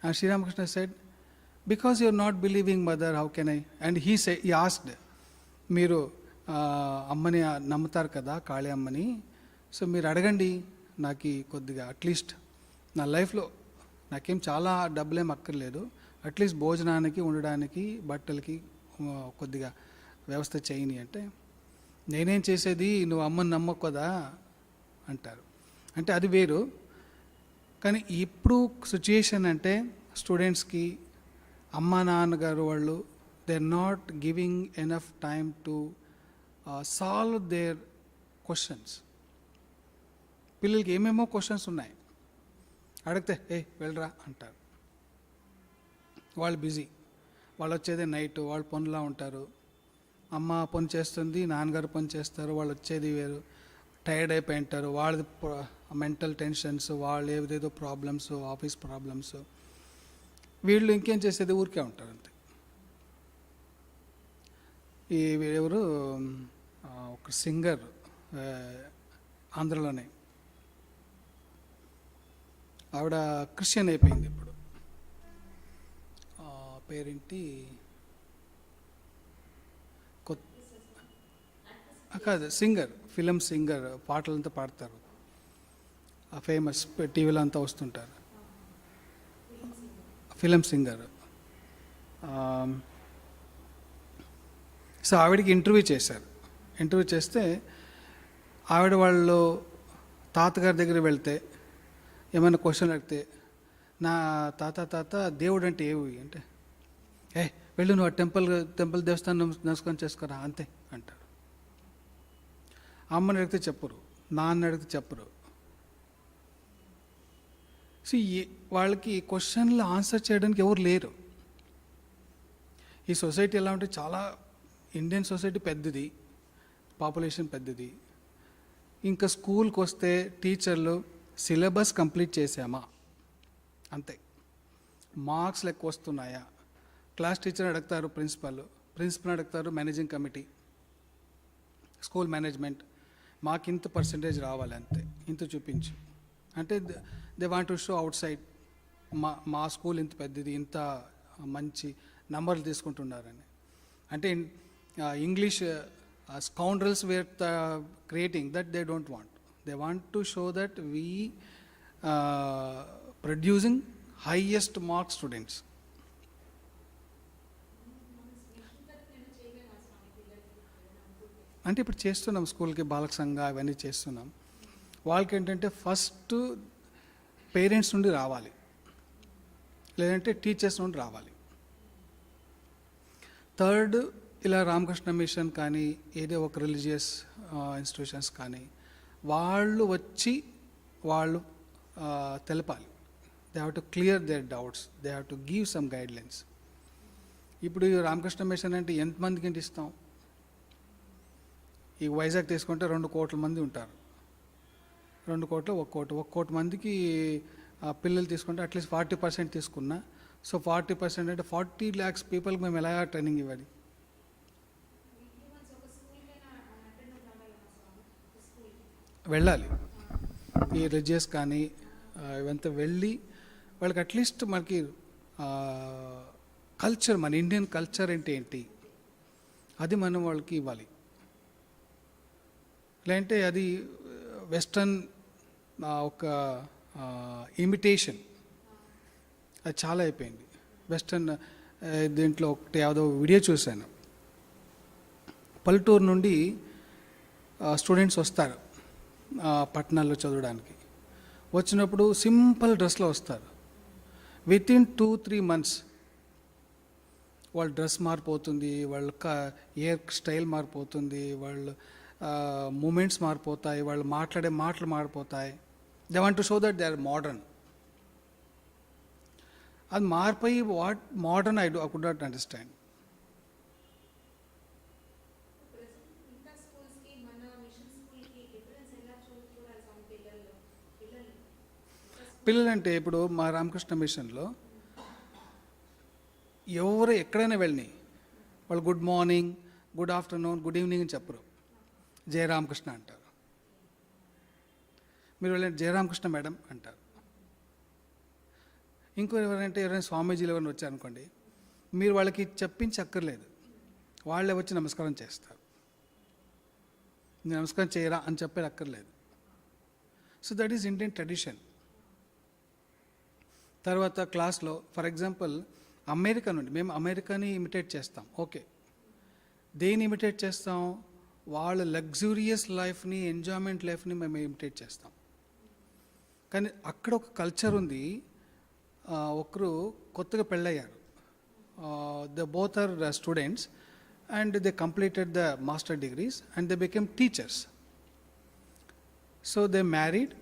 And Sri Ramakrishna said, because you are not believing mother, how can I? And he asked, మీరు అమ్మని నమ్ముతారు కదా, కాళీ అమ్మని, so మీరు అడగండి నాకు కొద్దిగా at least నా లైఫ్లో నాకేం చాలా డబ్బులేం అక్కర్లేదు, అట్లీస్ట్ భోజనానికి, ఉండడానికి, బట్టలకి కొద్దిగా వ్యవస్థ చేయని. అంటే నేనేం చేసేది, నువ్వు అమ్మని నమ్మకు కదా అంటారు. అంటే అది వేరు. కానీ ఇప్పుడు సిచ్యుయేషన్ అంటే స్టూడెంట్స్కి అమ్మ నాన్నగారు వాళ్ళు they are not giving enough time to solve their questions. పిల్లలకి ఏమేమో క్వశ్చన్స్ ఉన్నాయి, అడిగితే వెళ్ళరా అంటారు. వాళ్ళు బిజీ, వాళ్ళు వచ్చేదే నైట్, వాళ్ళు పనులా ఉంటారు. అమ్మ పని చేస్తుంది, నాన్నగారు పని చేస్తారు, వాళ్ళు వచ్చేది వేరు, టైర్డ్ అయిపోయి ఉంటారు. వాళ్ళది మెంటల్ టెన్షన్స్, వాళ్ళు ఏదేదో ప్రాబ్లమ్స్, ఆఫీస్ ప్రాబ్లమ్స్. వీళ్ళు ఇంకేం చేసేది, ఊరికే ఉంటారు అంతే. ఈ ఎవరు ఒక సింగర్ ఆంధ్రలోనే, ఆవిడ క్రిస్టియన్ అయిపోయింది ఇప్పుడు. పేరేంటి, కాదు సింగర్, ఫిలిం సింగర్, పాటలంతా పాడతారు, ఫేమస్, టీవీలో అంతా వస్తుంటారు, ఫిలిం సింగర్. సో ఆవిడకి ఇంటర్వ్యూ చేశారు. ఇంటర్వ్యూ చేస్తే ఆవిడ వాళ్ళు తాతగారి దగ్గర వెళ్తే ఏమైనా క్వశ్చన్ అడిగితే, నా తాత దేవుడు అంటే ఏవి అంటే, వెళ్ళు నువ్వు టెంపుల్ దేవస్థానం నమస్కారం చేసుకోరా అంతే అంటారు. అమ్మని అడిగితే చెప్పరు, నాన్న అడిగితే చెప్పరు. సో వాళ్ళకి క్వశ్చన్లు ఆన్సర్ చేయడానికి ఎవరు లేరు. ఈ సొసైటీ ఎలా ఉంటే, చాలా ఇండియన్ సొసైటీ పెద్దది, పాపులేషన్ పెద్దది. ఇంకా స్కూల్కి వస్తే టీచర్లు సిలబస్ కంప్లీట్ చేసామా అంతే, మార్క్స్ ఎక్కువ వస్తున్నాయా, క్లాస్ టీచర్ అడుగుతారు ప్రిన్సిపల్ అడుగుతారు మేనేజింగ్ కమిటీ, స్కూల్ మేనేజ్మెంట్, మాకు ఇంత పర్సంటేజ్ రావాలి అంతే, ఇంత చూపించు అంటే they want to show outside, మా స్కూల్ ఇంత పెద్దది, ఇంత మంచి నంబర్లు తీసుకుంటున్నారని. అంటే English scoundrels were creating that they don't want. They want to show that we producing highest marks students. అంటే ఇప్పుడు చేస్తున్నాం, స్కూల్కి బాలక సంఘ అవన్నీ చేస్తున్నాం. వాళ్ళకి ఏంటంటే ఫస్ట్ పేరెంట్స్ నుండి రావాలి, లేదంటే టీచర్స్ నుండి రావాలి. థర్డ్ ఇలా రామకృష్ణ మిషన్ కానీ ఏదో ఒక రిలీజియస్ ఇన్స్టిట్యూషన్స్ కానీ వాళ్ళు వచ్చి వాళ్ళు తెలపాలి. They have to clear their doubts, they have to give some guidelines. ఇప్పుడు ఈ రామకృష్ణ మిషన్ అంటే ఎంతమందికి ఇంటి ఇస్తాం? ఈ వైజాగ్ తీసుకుంటే 2 కోట్ల మంది ఉంటారు. 2 కోట్లు 1 కోటి మందికి పిల్లలు తీసుకుంటే అట్లీస్ట్ 40% తీసుకున్నా. సో 40% అంటే 40 lakhs పీపుల్కి మేము ఎలా ట్రైనింగ్ ఇవ్వాలి? వెళ్ళాలి. ఈ రిలీజియస్ కానీ ఇవంతా వెళ్ళి వాళ్ళకి అట్లీస్ట్ మనకి కల్చర్, మన ఇండియన్ కల్చర్ అంటే ఏంటి అది మనం వాళ్ళకి ఇవ్వాలి. లేదంటే అది వెస్టర్న్ ఒక ఇమిటేషన్, అది చాలా అయిపోయింది. వెస్టర్న్ దీంట్లో ఒకటి ಯಾವುದೋ వీడియో చూశాను. పల్లెటూరు నుండి స్టూడెంట్స్ వస్తారు పట్టణాల్లో చదవడానికి. వచ్చినప్పుడు సింపుల్ డ్రెస్లో వస్తారు. వితిన్ 2-3 months వాళ్ళ డ్రెస్ మారిపోతుంది, వాళ్ళ హెయిర్ స్టైల్ మారిపోతుంది, వాళ్ళ మూమెంట్స్ మారిపోతాయి, వాళ్ళు మాట్లాడే మాటలు మారిపోతాయి. They want to show that they are modern. అది మారిపోయి what modern I could not understand. పిల్లలంటే ఇప్పుడు మా రామకృష్ణ మిషన్లో ఎవరు ఎక్కడైనా వెళ్ళి వాళ్ళు good morning, good afternoon, good evening అని చెప్పరు, జయ రామకృష్ణ అంటారు. మీరు వెళ్ళండి జయ రామకృష్ణ మేడం అంటారు. ఇంకో ఎవరైనా స్వామీజీలు ఎవరైనా వచ్చారనుకోండి, మీరు వాళ్ళకి చెప్పించక్కర్లేదు, వాళ్ళే వచ్చి నమస్కారం చేస్తారు. నమస్కారం చేయరా అని చెప్పేది అక్కర్లేదు. So that is Indian tradition. తర్వాత క్లాస్లో ఫర్ ఎగ్జాంపుల్ అమెరికా నుండి మేము అమెరికాని ఇమిటేట్ చేస్తాం. ఓకే, దేని ఇమిటేట్ చేస్తాం? వాళ్ళ లగ్జూరియస్ లైఫ్ని, ఎంజాయ్మెంట్ లైఫ్ని మేము ఇమిటేట్ చేస్తాం. కానీ అక్కడ ఒక కల్చర్ ఉంది. ఒకరు కొత్తగా పెళ్ళయ్యారు, the both are students and they completed the master degrees and they became teachers. So they married,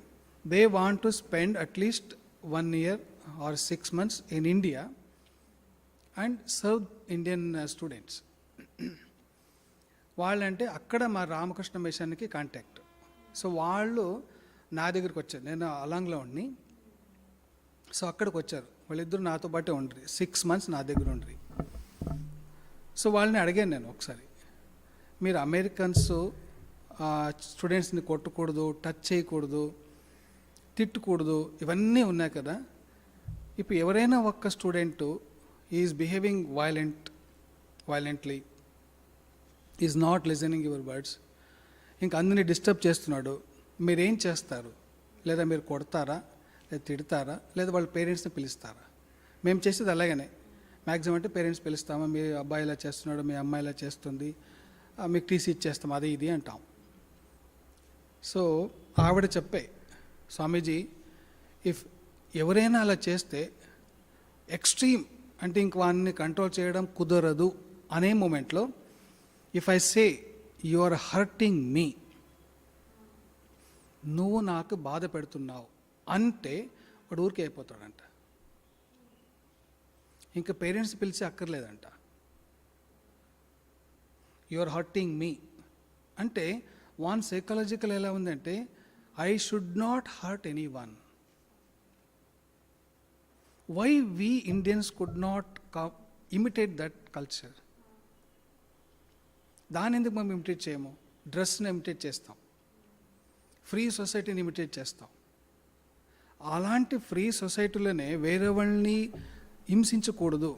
they want to spend at least 1 year or 6 months in India and serve Indian students. వాళ్ళంటే అక్కడ మా రామకృష్ణ మిషన్కి contact. So వాళ్ళు నా దగ్గరికి వచ్చారు, నేను అలాంగ్లో ఉండి. సో అక్కడికి వచ్చారు, వాళ్ళిద్దరు నాతో పాటే ఉండ్రి, 6 months నా దగ్గర ఉండ్రి. సో వాళ్ళని అడిగాను నేను ఒకసారి, మీరు అమెరికన్స్ స్టూడెంట్స్ని కొట్టకూడదు, టచ్ చేయకూడదు, తిట్టకూడదు, ఇవన్నీ ఉన్నాయి కదా. ఇప్పుడు ఎవరైనా ఒక్క student is behaving violently, is not listening your words, ఇంకా అందరినీ డిస్టర్బ్ చేస్తున్నాడు, మీరేం చేస్తారు? లేదా మీరు కొడతారా, లేదా తిడతారా, లేదా వాళ్ళ పేరెంట్స్ని పిలుస్తారా? మేము చేసేది అలాగనే, మ్యాక్సిమం అంటే పేరెంట్స్ పిలుస్తామా, మీ అబ్బాయి ఇలా చేస్తున్నాడు, మీ అమ్మాయి ఇలా చేస్తుంది, మీకు టీసీ ఇచ్చేస్తాం, అది ఇది అంటాం. సో ఆవిడ చెప్పే, స్వామీజీ ఇఫ్ ఎవరైనా అలా చేస్తే ఎక్స్ట్రీమ్ అంటే ఇంక వాడిని కంట్రోల్ చేయడం కుదరదు అనే మూమెంట్లో, if I say you are hurting me, నువ్వు నాకు బాధ పెడుతున్నావు అంటే వాడు ఊరికే అయిపోతాడంట. ఇంకా పేరెంట్స్ పిలిచి అక్కర్లేదంట. యు ఆర్ హర్టింగ్ మీ అంటే వన్ సైకలాజికల్ ఎలా ఉందంటే, I should not hurt anyone. Why we Indians could not imitate that culture? దాని ఎందుకు మేము ఇమిటేట్ చేయము? డ్రెస్ని ఇమిటేట్ చేస్తాం, ఫ్రీ సొసైటీని ఇమిటేట్ చేస్తాం. అలాంటి ఫ్రీ సొసైటీలోనే వేరే వాళ్ళని హింసించకూడదు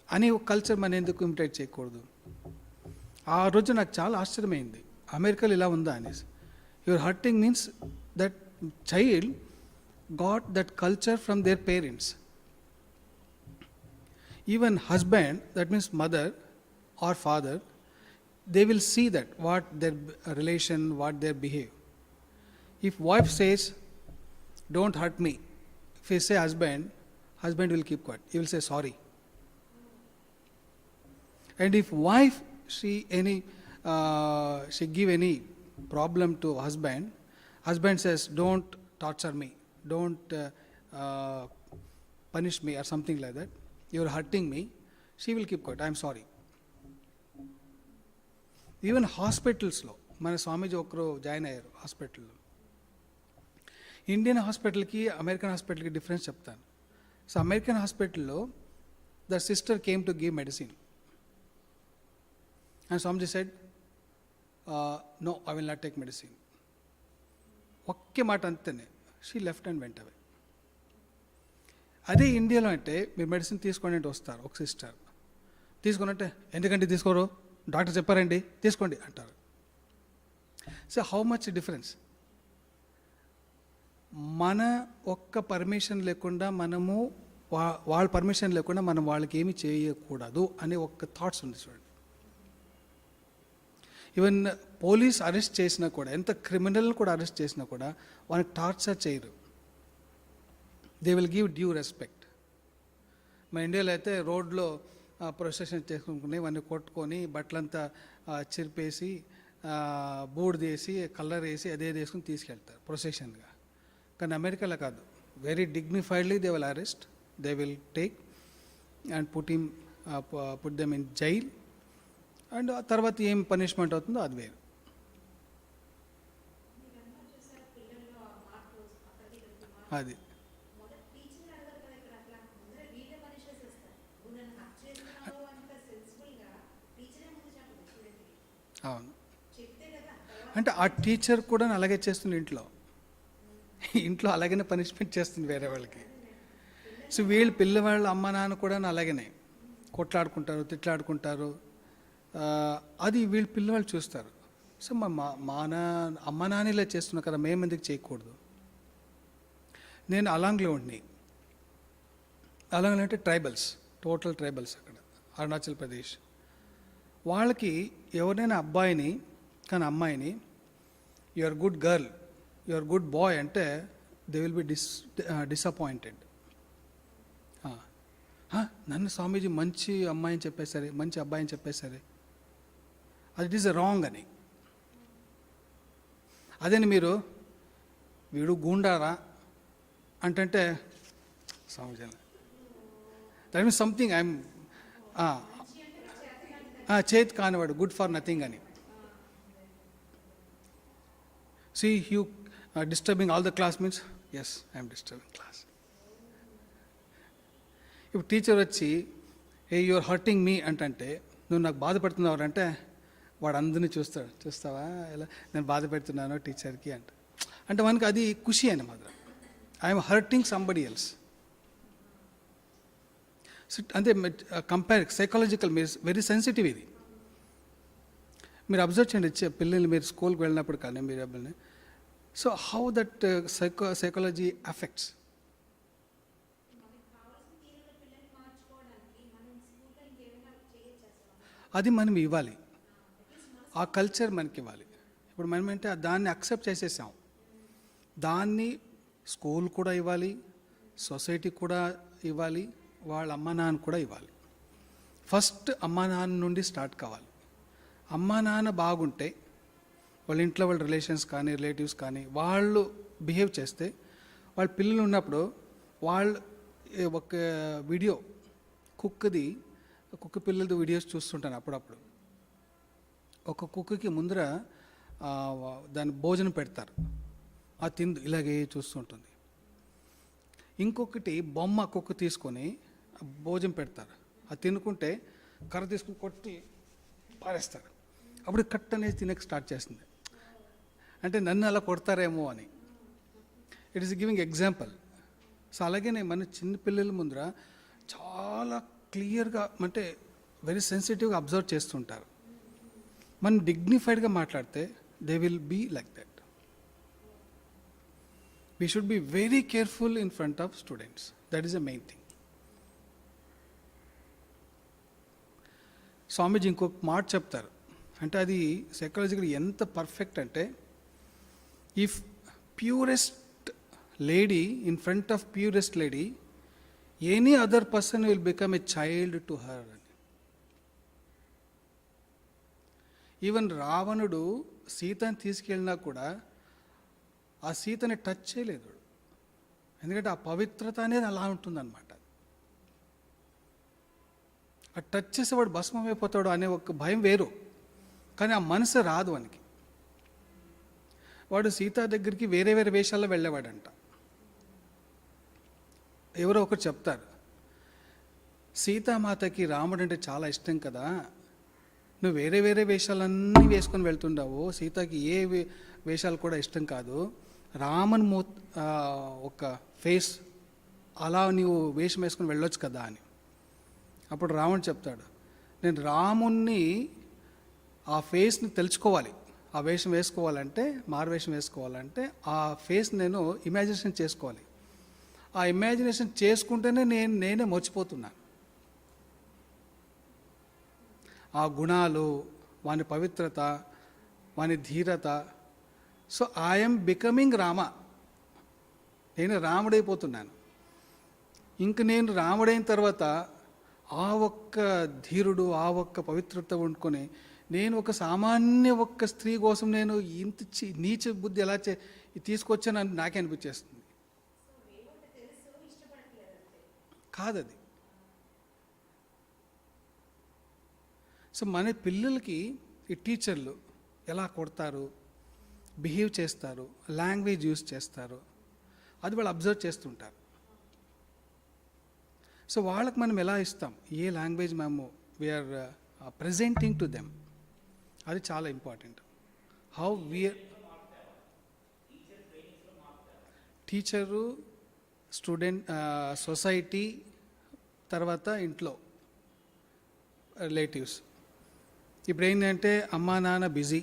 అని ఒక కల్చర్ మనం ఎందుకు ఇమిటేట్ చేయకూడదు? ఆ రోజు నాకు చాలా ఆశ్చర్యమైంది, అమెరికాలో ఇలా ఉందా అనేసి. Your hurting means that child got that culture from their parents. Even husband, that means mother or father, they will see that what their relation, what their behave. If wife says, don't hurt me, if he say husband will keep quiet. He will say sorry. And if wife, she give any problem to husband says, don't torture me, don't punish me or something like that, you're hurting me, she will keep quiet, I'm sorry. Even హాస్పిటల్స్లో మన స్వామీజీ ఒకరు join అయ్యారు హాస్పిటల్లో. Indian హాస్పిటల్కి American హాస్పిటల్కి difference చెప్తాను. So American హాస్పిటల్లో the sister came to give medicine and Swamiji said, no I will not take medicine. ఒకే మాట అంతేనే, షీ లెఫ్ట్ అండ్ వెంట అవే. అదే ఇండియాలో అంటే మీరు మెడిసిన్ తీసుకోండి అంటే వస్తారు ఒక సిస్టర్, తీసుకుని అంటే ఎందుకంటే తీసుకోరు, డాక్టర్ చెప్పారండి తీసుకోండి అంటారు. So how much difference. మన ఒక్క పర్మిషన్ లేకుండా మనము వాళ్ళ పర్మిషన్ లేకుండా మనం వాళ్ళకి ఏమి చేయకూడదు అనే ఒక్క థాట్స్ ఉంది చూడండి. ఈవెన్ పోలీస్ అరెస్ట్ చేసినా కూడా, ఎంత క్రిమినల్ కూడా అరెస్ట్ చేసినా కూడా వాళ్ళకి టార్చర్ చేయరు. They will give due respect. మన ఇండియాలో అయితే రోడ్లో ప్రొసెషన్ చేసుకుని ఇవన్నీ కొట్టుకొని బట్టలంతా చిరిపేసి బూడిదేసి కలర్ వేసి అదే వేసుకుని తీసుకెళ్తారు ప్రొసెషన్గా. కానీ అమెరికాలో కాదు, very dignifiedly they will arrest, they will take and put them in jail. And తర్వాత ఏం పనిష్మెంట్ అవుతుందో అది వేరు. అది అవును. అంటే ఆ టీచర్ కూడా అలాగే చేస్తుంది ఇంట్లో అలాగనే పనిష్మెంట్ చేస్తుంది వేరే వాళ్ళకి. సో వీళ్ళు పిల్లవాళ్ళ అమ్మ నాన్న కూడా అలాగనే కొట్లాడుకుంటారు, తిట్లాడుకుంటారు. అది వీళ్ళు పిల్లవాళ్ళు చూస్తారు. సో మా అమ్మ నాన్న ఇలా చేస్తున్నారు కదా, మేము ఎందుకు చేయకూడదు. నేను అలాంగ్లో ఉండి, అలాంగ్లో అంటే ట్రైబల్స్, టోటల్ ట్రైబల్స్ అక్కడ అరుణాచల్ ప్రదేశ్. వాళ్ళకి ఎవరైనా అబ్బాయిని కానీ అమ్మాయిని you are good girl, you are good boy అంటే దే విల్ బి డిసప్పాయింటెడ్. నన్ను స్వామీజీ మంచి అమ్మాయిని చెప్పేసరి, మంచి అబ్బాయిని చెప్పేసరి, అది ఇట్ ఈస్ రాంగ్ అని. అదేని మీరు వీడు గూండారా అంటే స్వామీజీ దట్ మీన్స్ సంథింగ్ ఐఎమ్ చేతి కానివాడు, గుడ్ ఫర్ నథింగ్ అని. See, you disturbing all the class means, yes, I am disturbing class. ఇప్పుడు టీచర్ వచ్చి ఏ యు ఆర్ హర్టింగ్ మీ అంటే, నువ్వు నాకు బాధపడుతున్నావు అంటే వాడు అందరినీ చూస్తావా ఇలా నేను బాధ పెడుతున్నాను టీచర్కి అంటే మనకి అది ఖుషి అని మాత్రం. I'm hurting somebody else. So అంటే కంపేర్ సైకాలజికల్, మీరు వెరీ సెన్సిటివ్ ఇది. మీరు అబ్జర్వ్ చేయండి పిల్లల్ని, మీరు స్కూల్కి వెళ్ళినప్పుడు కానీ మీరు అబ్బాయిని. So how that psychology affects. అది మనం ఇవ్వాలి, ఆ కల్చర్ మనకి ఇవ్వాలి. ఇప్పుడు మనం అంటే దాన్ని అక్సెప్ట్ చేసేసాం, దాన్ని స్కూల్ కూడా ఇవ్వాలి, సొసైటీ కూడా ఇవ్వాలి, వాళ్ళ అమ్మ నాన్న కూడా ఇవ్వాలి. ఫస్ట్ అమ్మ నాన్న నుండి స్టార్ట్ కావాలి. అమ్మ నాన్న బాగుంటే వాళ్ళ ఇంట్లో వాళ్ళ రిలేషన్స్ కానీ రిలేటివ్స్ కానీ వాళ్ళు బిహేవ్ చేస్తే, వాళ్ళ పిల్లలు ఉన్నప్పుడు వాళ్ళు ఒక వీడియో కుక్క పిల్లలది వీడియోస్ చూస్తుంటాను అప్పుడప్పుడు. ఒక కుక్కకి ముందర దాని భోజనం పెడతారు, ఆ తిందు ఇలాగే చూస్తుంటుంది. ఇంకొకటి బొమ్మ కుక్క తీసుకొని భోజనం పెడతారు, అది తినుకుంటే కర్ర తీసుకుని కొట్టి పారేస్తారు. అప్పుడు కట్ అనేది తినక స్టార్ట్ చేస్తుంది. అంటే నన్ను అలా కొడతారేమో అని. It is giving example. So అలాగే మన చిన్నపిల్లల ముందర చాలా క్లియర్గా అంటే వెరీ సెన్సిటివ్గా అబ్జర్వ్ చేస్తుంటారు. మనం డిగ్నిఫైడ్గా మాట్లాడితే they will be like that. We should be very careful in front of students. That is the main thing. Swamiji ఇంకొక మాట చెప్తారు, అంటే అది సైకాలజికల్ ఎంత పర్ఫెక్ట్ అంటే, if purest lady in front of purest lady, any other person will become a child to her అని. Even రావణుడు సీతని తీసుకెళ్ళినా కూడా ఆ సీతని టచ్ చేయలేదు, ఎందుకంటే ఆ పవిత్రత అనేది అలా ఉంటుందన్నమాట. ఆ టచ్ చేసేవాడు భస్మం అయిపోతాడు అనే ఒక భయం వేరు, కానీ ఆ మనసు రాదు వానికి. వాడు సీత దగ్గరికి వేరే వేరే వేషాల్లో వెళ్ళేవాడంట. ఎవరో ఒకరు చెప్తారు, సీతామాతకి రాముడు అంటే చాలా ఇష్టం కదా, నువ్వు వేరే వేరే వేషాలన్నీ వేసుకొని వెళ్తుండావు, సీతకి ఏ వేషాలు కూడా ఇష్టం కాదు, రాముని ఒక ఫేస్ అలా నీవు వేషం వేసుకొని వెళ్ళొచ్చు కదా అని. అప్పుడు రాముడు చెప్తాడు, నేను రాముణ్ణి ఆ ఫేస్ని తెలుసుకోవాలి, ఆ వేషం వేసుకోవాలంటే, మారువేషం వేసుకోవాలంటే ఆ ఫేస్ నేను ఇమాజినేషన్ చేసుకోవాలి, ఆ ఇమాజినేషన్ చేసుకుంటేనే నేనే మర్చిపోతున్నాను ఆ గుణాలు, వాని పవిత్రత, వాని ధీరత. సో ఐఎమ్ బికమింగ్ రామ, నేను రాముడైపోతున్నాను. ఇంక నేను రాముడైన తర్వాత ఆ ఒక్క ధీరుడు, ఆ ఒక్క పవిత్రత వండుకొని నేను ఒక సామాన్య ఒక్క స్త్రీ కోసం నేను ఇంత నీచ బుద్ధి ఎలా తీసుకొచ్చానని నాకే అనిపించేస్తుంది. కాదది. సో మన పిల్లలకి ఈ టీచర్లు ఎలా కొడతారు, బిహేవ్ చేస్తారు, లాంగ్వేజ్ యూజ్ చేస్తారు, అది వాళ్ళు అబ్జర్వ్ చేస్తుంటారు. సో వాళ్ళకి మనం ఎలా ఇస్తాం, ఏ లాంగ్వేజ్ మేము వీఆర్ ప్రెజెంటింగ్ టు దెమ్, అది చాలా important. How we are teacher, student, society, తర్వాత ఇంట్లో రిలేటివ్స్. ఇప్పుడు ఏంటంటే అమ్మా నాన్న బిజీ,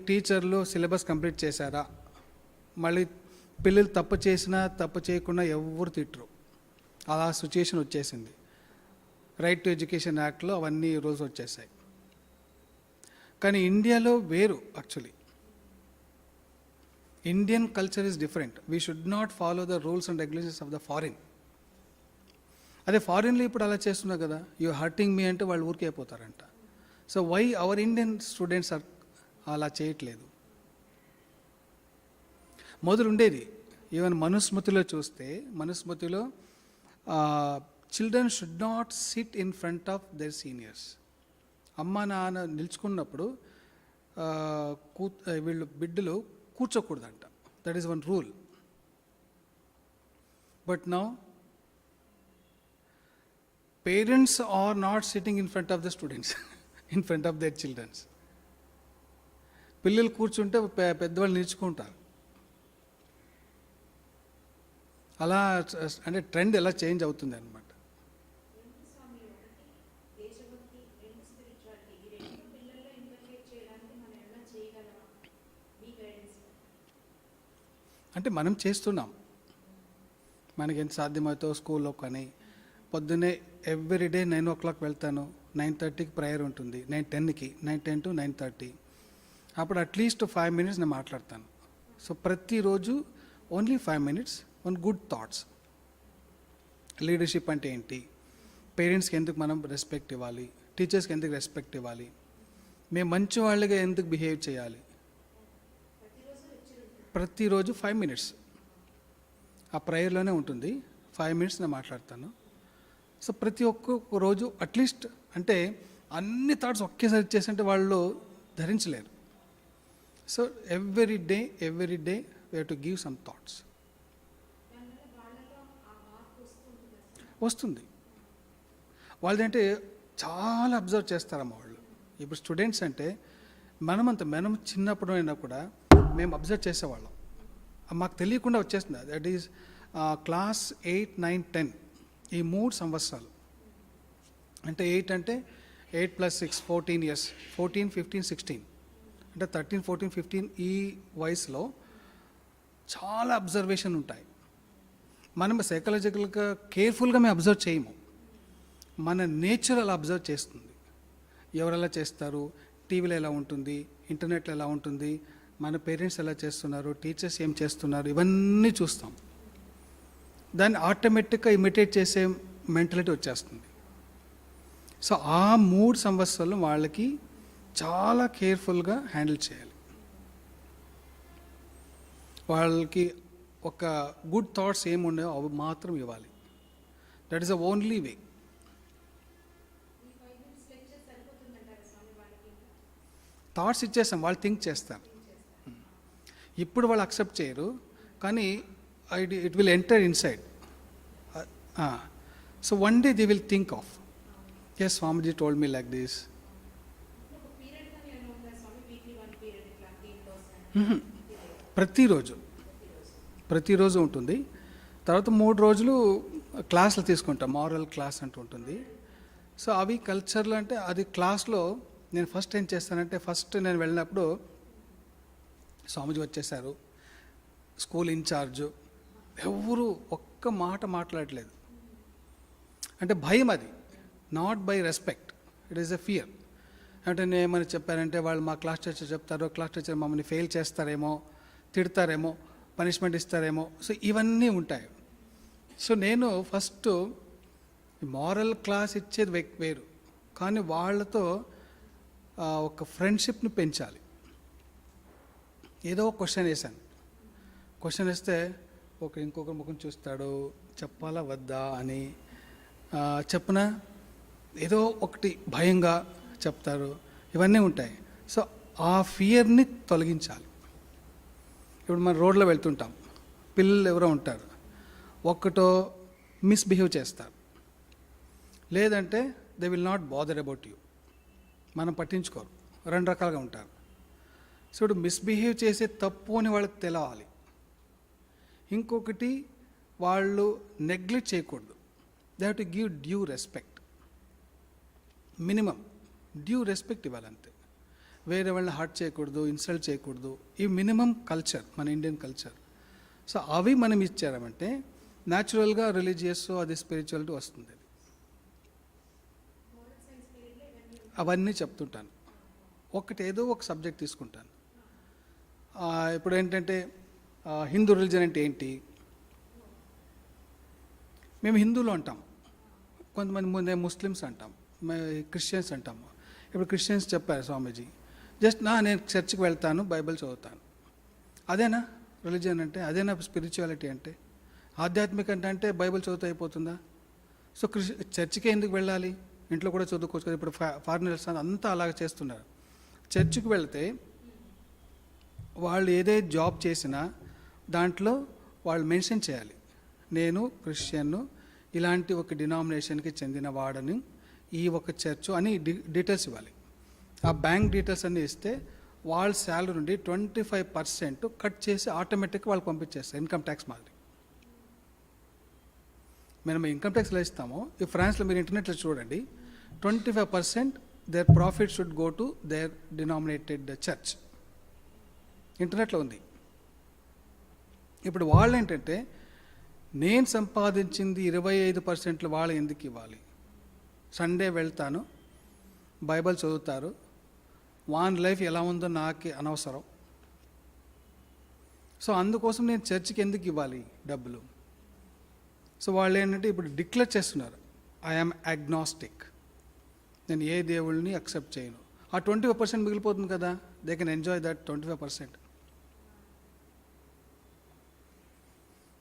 టీచర్లు సిలబస్ కంప్లీట్ చేశారా, మళ్ళీ పిల్లలు తప్పు చేసినా తప్పు చేయకుండా ఎవరు తిట్టరు, అలా సిచ్యుయేషన్ వచ్చేసింది. రైట్ టు ఎడ్యుకేషన్ యాక్ట్లో అవన్నీ ఈరోజు వచ్చేసాయి. కానీ ఇండియాలో వేరు. Actually Indian culture is different. We should not follow the rules and regulations of the foreign. అదే ఫారిన్లో ఇప్పుడు అలా చేస్తున్నా కదా, యూ హర్టింగ్ మీ అంటే వాళ్ళు ఊరికే అయిపోతారంట. So why our Indian students are అలా చేయట్లేదు? మొదలు ఉండేది. ఈవెన్ మనుస్మృతిలో చూస్తే, మనుస్మృతిలో children should not sit in front of their seniors. అమ్మ నాన్న నిల్చుకున్నప్పుడు వీళ్ళు బిడ్డలు కూర్చోకూడదంట. That is one rule. But now parents are not sitting in front of the students, in front of their childrens. పిల్లలు కూర్చుంటే పెద్దవాళ్ళు నిల్చుకుంటారు. అలా అంటే ట్రెండ్ ఎలా చేంజ్ అవుతుంది అనమాట. అంటే మనం చేస్తున్నాం, మనకి ఎంత సాధ్యమవుతో స్కూల్లో. కానీ పొద్దున్నే ఎవ్రీడే 9 o'clock వెళ్తాను, 9:30కి ప్రేయర్ ఉంటుంది, 9:10కి, 9:10 to 9:30. అప్పుడు అట్లీస్ట్ 5 minutes నేను మాట్లాడతాను. సో ప్రతిరోజు only 5 minutes on good thoughts. Leadership అంటే ఏంటి, పేరెంట్స్కి ఎందుకు మనం రెస్పెక్ట్ ఇవ్వాలి, టీచర్స్కి ఎందుకు రెస్పెక్ట్ ఇవ్వాలి, మేము మంచి వాళ్ళగా ఎందుకు బిహేవ్ చేయాలి. ప్రతిరోజు 5 minutes ఆ ప్రేయర్లోనే ఉంటుంది. 5 minutes నేను మాట్లాడతాను. సో ప్రతి ఒక్క రోజు అట్లీస్ట్, అంటే అన్ని థాట్స్ ఒకేసారి ఇచ్చేసంటే వాళ్ళు ధరించలేరు. So every day we have to give some thoughts. వస్తుంది. వాళ్ళదంటే చాలా అబ్జర్వ్ చేస్తారమ్మ వాళ్ళు. ఇప్పుడు స్టూడెంట్స్ అంటే మనం చిన్నప్పుడు అయినా కూడా మేము అబ్జర్వ్ చేసేవాళ్ళం, మాకు తెలియకుండా వచ్చేస్తుంది. దట్ ఈజ్ క్లాస్ 8, 9, 10 ఈ 3 సంవత్సరాలు. అంటే 8 అంటే 8 + 6 14 years, 14, 15, 16 అంటే 13, 14, 15 ఈ వయసులో చాలా అబ్జర్వేషన్ ఉంటాయి. మనం సైకలాజికల్గా కేర్ఫుల్గా మేము అబ్జర్వ్ చేయము, మన నేచర్ అలా అబ్జర్వ్ చేస్తుంది. ఎవరెలా చేస్తారు, టీవీలో ఎలా ఉంటుంది, ఇంటర్నెట్లో ఎలా ఉంటుంది, మన పేరెంట్స్ ఎలా చేస్తున్నారు, టీచర్స్ ఏం చేస్తున్నారు, ఇవన్నీ చూస్తాం. దాన్ని ఆటోమేటిక్గా ఇమిటేట్ చేసే మెంటాలిటీ వచ్చేస్తుంది. సో ఆ 3 సంవత్సరాలు వాళ్ళకి చాలా కేర్ఫుల్గా హ్యాండిల్ చేయాలి. వాళ్ళకి ఒక గుడ్ థాట్స్ ఏముండో అవి మాత్రం ఇవ్వాలి. That is the only way. Thoughts ఇచ్చేస్తాం, వాళ్ళు థింక్ చేస్తారు. ఇప్పుడు వాళ్ళు అక్సెప్ట్ చేయరు, కానీ it will enter inside. So one day they will think of, yes Swamiji told me like this. ప్రతిరోజు ఉంటుంది. తర్వాత 3 రోజులు క్లాసులు తీసుకుంటాం, మారల్ క్లాస్ అంటూ ఉంటుంది. సో అవి కల్చర్లో అంటే అది క్లాస్లో నేను ఫస్ట్ ఏం చేస్తానంటే, ఫస్ట్ నేను వెళ్ళినప్పుడు స్వామిజీ వచ్చేసారు, స్కూల్ ఇన్ఛార్జు, ఎవరు ఒక్క మాట మాట్లాడలేదు. అంటే భయం, అది not by respect, it is a fear. అంటే నేను ఏమని చెప్పారంటే, వాళ్ళు మా క్లాస్ టీచర్ చెప్తారో, క్లాస్ టీచర్ మమ్మల్ని ఫెయిల్ చేస్తారేమో, తిడతారేమో, పనిష్మెంట్ ఇస్తారేమో. సో ఇవన్నీ ఉంటాయి. సో నేను ఫస్ట్ మారల్ క్లాస్ ఇచ్చేది వేరు, కానీ వాళ్ళతో ఒక ఫ్రెండ్షిప్ని పెంచాలి. ఏదో క్వశ్చన్ వేసాను, క్వశ్చన్ వేస్తే ఇంకొక ముఖం చూస్తాడు, చెప్పాలా వద్దా అని చెప్పిన ఏదో ఒకటి భయంగా చెప్తారు, ఇవన్నీ ఉంటాయి. సో ఆ ఫియర్ని తొలగించాలి. ఇప్పుడు మనం రోడ్లో వెళ్తుంటాం, పిల్లలు ఎవరో ఉంటారు, ఒక్కటో మిస్బిహేవ్ చేస్తారు, లేదంటే they will not bother about you, మనం పట్టించుకోరు, 2 రకాలుగా ఉంటారు. సో ఇప్పుడు మిస్బిహేవ్ చేసే తప్పు అని వాళ్ళకి తెలవాలి. ఇంకొకటి, వాళ్ళు నెగ్లెక్ట్ చేయకూడదు, they have to give due respect. Minimum due respect ఇవ్వాలంతే. వేరే వాళ్ళని హర్ట్ చేయకూడదు, ఇన్సల్ట్ చేయకూడదు. ఈ మినిమం కల్చర్, మన ఇండియన్ కల్చర్. సో అవి మనం ఇచ్చారంటే న్యాచురల్గా రిలీజియస్, అది స్పిరిచువాలిటీ వస్తుంది. అవన్నీ చెప్తుంటాను. ఏదో ఒక సబ్జెక్ట్ తీసుకుంటాను. ఇప్పుడు ఏంటంటే హిందూ రిలీజన్ అంటే ఏంటి, మేము హిందువులు అంటాం, కొంతమంది ముందే ముస్లిమ్స్ అంటాం, క్రిస్టియన్స్ అంటాము. ఇప్పుడు క్రిస్టియన్స్ చెప్పారు స్వామీజీ, జస్ట్ నేను చర్చ్కి వెళ్తాను, బైబిల్ చదువుతాను, అదేనా రిలీజియన్ అంటే? అదేనా స్పిరిచువాలిటీ అంటే? ఆధ్యాత్మిక అంటే బైబిల్ చదువుతూ అయిపోతుందా? సో చర్చికే ఎందుకు వెళ్ళాలి? ఇంట్లో కూడా చదువుకోవచ్చు కదా. ఇప్పుడు ఫారినర్స్ అంతా అలాగే చేస్తున్నారు. చర్చికి వెళ్తే వాళ్ళు ఏదే జాబ్ చేసినా దాంట్లో వాళ్ళు మెన్షన్ చేయాలి, నేను క్రిస్టియన్ను, ఇలాంటి ఒక డినామినేషన్కి చెందిన వాడని, ఈ ఒక చర్చు అని డీటెయిల్స్ ఇవ్వాలి. ఆ బ్యాంక్ డీటెయిల్స్ అన్నీ ఇస్తే వాళ్ళ శాలరీ నుండి 25% కట్ చేసి ఆటోమేటిక్గా వాళ్ళు పంపించేస్తారు, ఇన్కమ్ ట్యాక్స్ మాదిరి. మేము ఇన్కమ్ ట్యాక్స్ ఎలా ఇస్తామో, ఈ ఫ్రాన్స్లో మీరు ఇంటర్నెట్లో చూడండి, 25% their profit should go to their denominated church. ఇంటర్నెట్లో ఉంది. ఇప్పుడు వాళ్ళు ఏంటంటే, నేను సంపాదించింది 25% వాళ్ళు ఎందుకు ఇవ్వాలి? సండే వెళ్తాను, బైబిల్ చదువుతారు, వాన్ లైఫ్ ఎలా ఉందో నాకు అనవసరం. సో అందుకోసం నేను చర్చికి ఎందుకు ఇవ్వాలి డబ్బులు? సో వాళ్ళు ఏంటంటే ఇప్పుడు డిక్లేర్ చేస్తున్నారు, ఐఎమ్ అగ్నాస్టిక్, నేను ఏ దేవుళ్ళని అక్సెప్ట్ చేయను. ఆ 25% మిగిలిపోతుంది కదా, దే కెన్ ఎంజాయ్ దట్ 25%.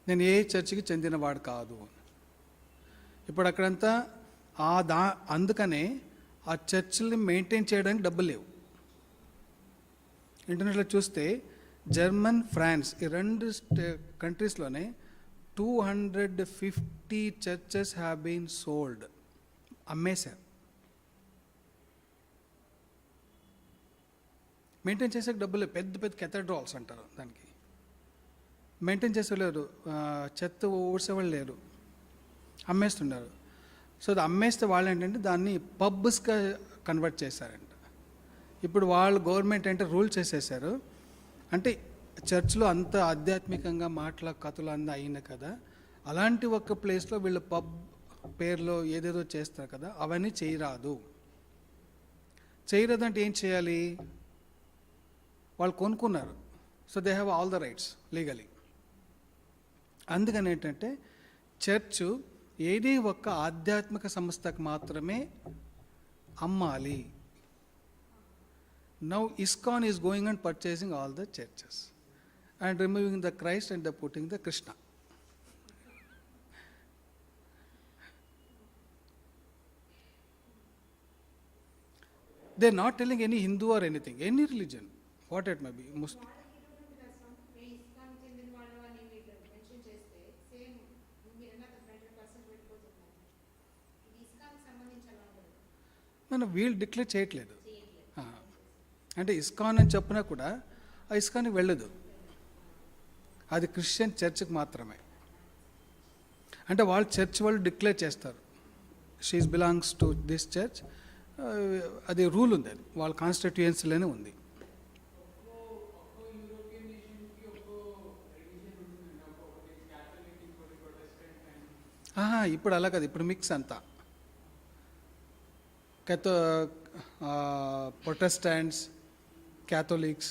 నేను ఏ చర్చికి చెందినవాడు కాదు. ఇప్పుడు అక్కడంతా అందుకనే ఆ చర్చిల్ని మెయింటైన్ చేయడానికి డబ్బులు లేవు. ఇంటర్నెట్లో చూస్తే జర్మన్, ఫ్రాన్స్ ఈ 2 కంట్రీస్లోనే 250 చర్చెస్ హ్యావ్ బీన్ సోల్డ్, అమ్మేశారు. మెయింటైన్ చేసే డబ్బులు, పెద్ద పెద్ద కెథడ్రాల్స్ అంటారు దానికి, మెయింటైన్ చేసేలేరు, చెత్త ఊడ్చేవాళ్ళు లేరు, అమ్మేస్తున్నారు. సో అది అమ్మేస్తే వాళ్ళు ఏంటంటే దాన్ని పబ్స్గా కన్వర్ట్ చేశారంట. ఇప్పుడు వాళ్ళు గవర్నమెంట్ అంటే రూల్ చేసేసారు, అంటే చర్చ్లో అంత ఆధ్యాత్మికంగా కథలు అంతా అయింది కదా, అలాంటి ఒక ప్లేస్లో వీళ్ళు పబ్ పేరులో ఏదేదో చేస్తారు కదా, అవన్నీ చేయరాదు అంటే ఏం చేయాలి? వాళ్ళు కొనుక్కున్నారు, so they have all the rights legally. అందుకని ఏంటంటే చర్చ్ ఏది ఒక ఆధ్యాత్మిక సంస్థకు మాత్రమే అమ్మాలి. Now ISKCON is going and purchasing all the churches and removing the Christ and putting the Krishna. They are not telling any Hindu or anything, any religion, what it may be, Muslim. మనం వీళ్ళు declare చేయట్లేదు. అంటే ISKCON అని చెప్పినా కూడా ఆ ఇస్కాన్కి వెళ్ళదు, అది క్రిస్టియన్ చర్చ్కి మాత్రమే. అంటే వాళ్ళు చర్చ్ వాళ్ళు డిక్లేర్ చేస్తారు, she's belongs to this church, అది రూల్ ఉంది, అది వాళ్ళ కాన్స్టిట్యుయెన్సీలోనే ఉంది. ఇప్పుడు అలా కాదు, ఇప్పుడు మిక్స్ అంతా ప్రొటెస్టాంట్స్, క్యాథోలిక్స్,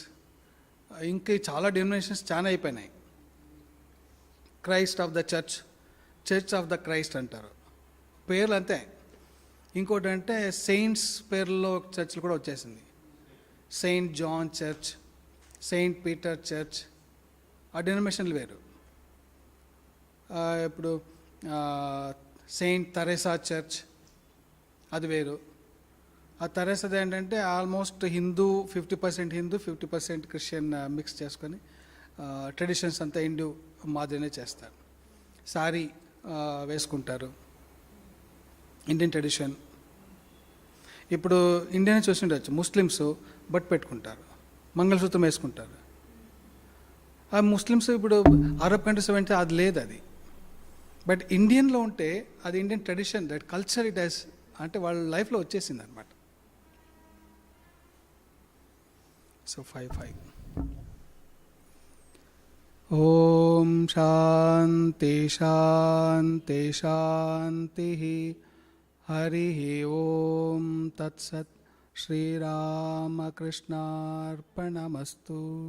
ఇంకా చాలా డినామినేషన్స్ చాలా అయిపోయినాయి. Christ of the church, church of the Christ అంటారు, పేర్లు అంతే. ఇంకోటి అంటే సెయింట్స్ పేర్లలో చర్చ్లు కూడా వచ్చేసింది, saint John church, saint Peter church, ఆ డినామినేషన్లు వేరు. ఇప్పుడు సెయింట్ తెరేసా చర్చ్, అది వేరు. ఆ తెరేసాది ఏంటంటే almost Hindu, 50% Hindu 50% Christian mix చేసుకొని ట్రెడిషన్స్ అంతా హిందూ మాదిరినే చేస్తారు. సారీ వేసుకుంటారు, ఇండియన్ ట్రెడిషన్. ఇప్పుడు ఇండియాని చూసి ఉండొచ్చు, ముస్లిమ్స్ బట్ పెట్టుకుంటారు, మంగళసూత్రం వేసుకుంటారు. ఆ ముస్లిమ్స్ ఇప్పుడు అరబ్ కంట్రీస్ వెంటే అది లేదు, అది. బట్ ఇండియన్లో ఉంటే అది Indian tradition, that culture it has, అంటే వాళ్ళ లైఫ్లో వచ్చేసింది అనమాట. సో 5. ఓం శాంతి శాంతి శాంతి. హరి ఓం తత్సత్. శ్రీరామకృష్ణార్పణమస్తు.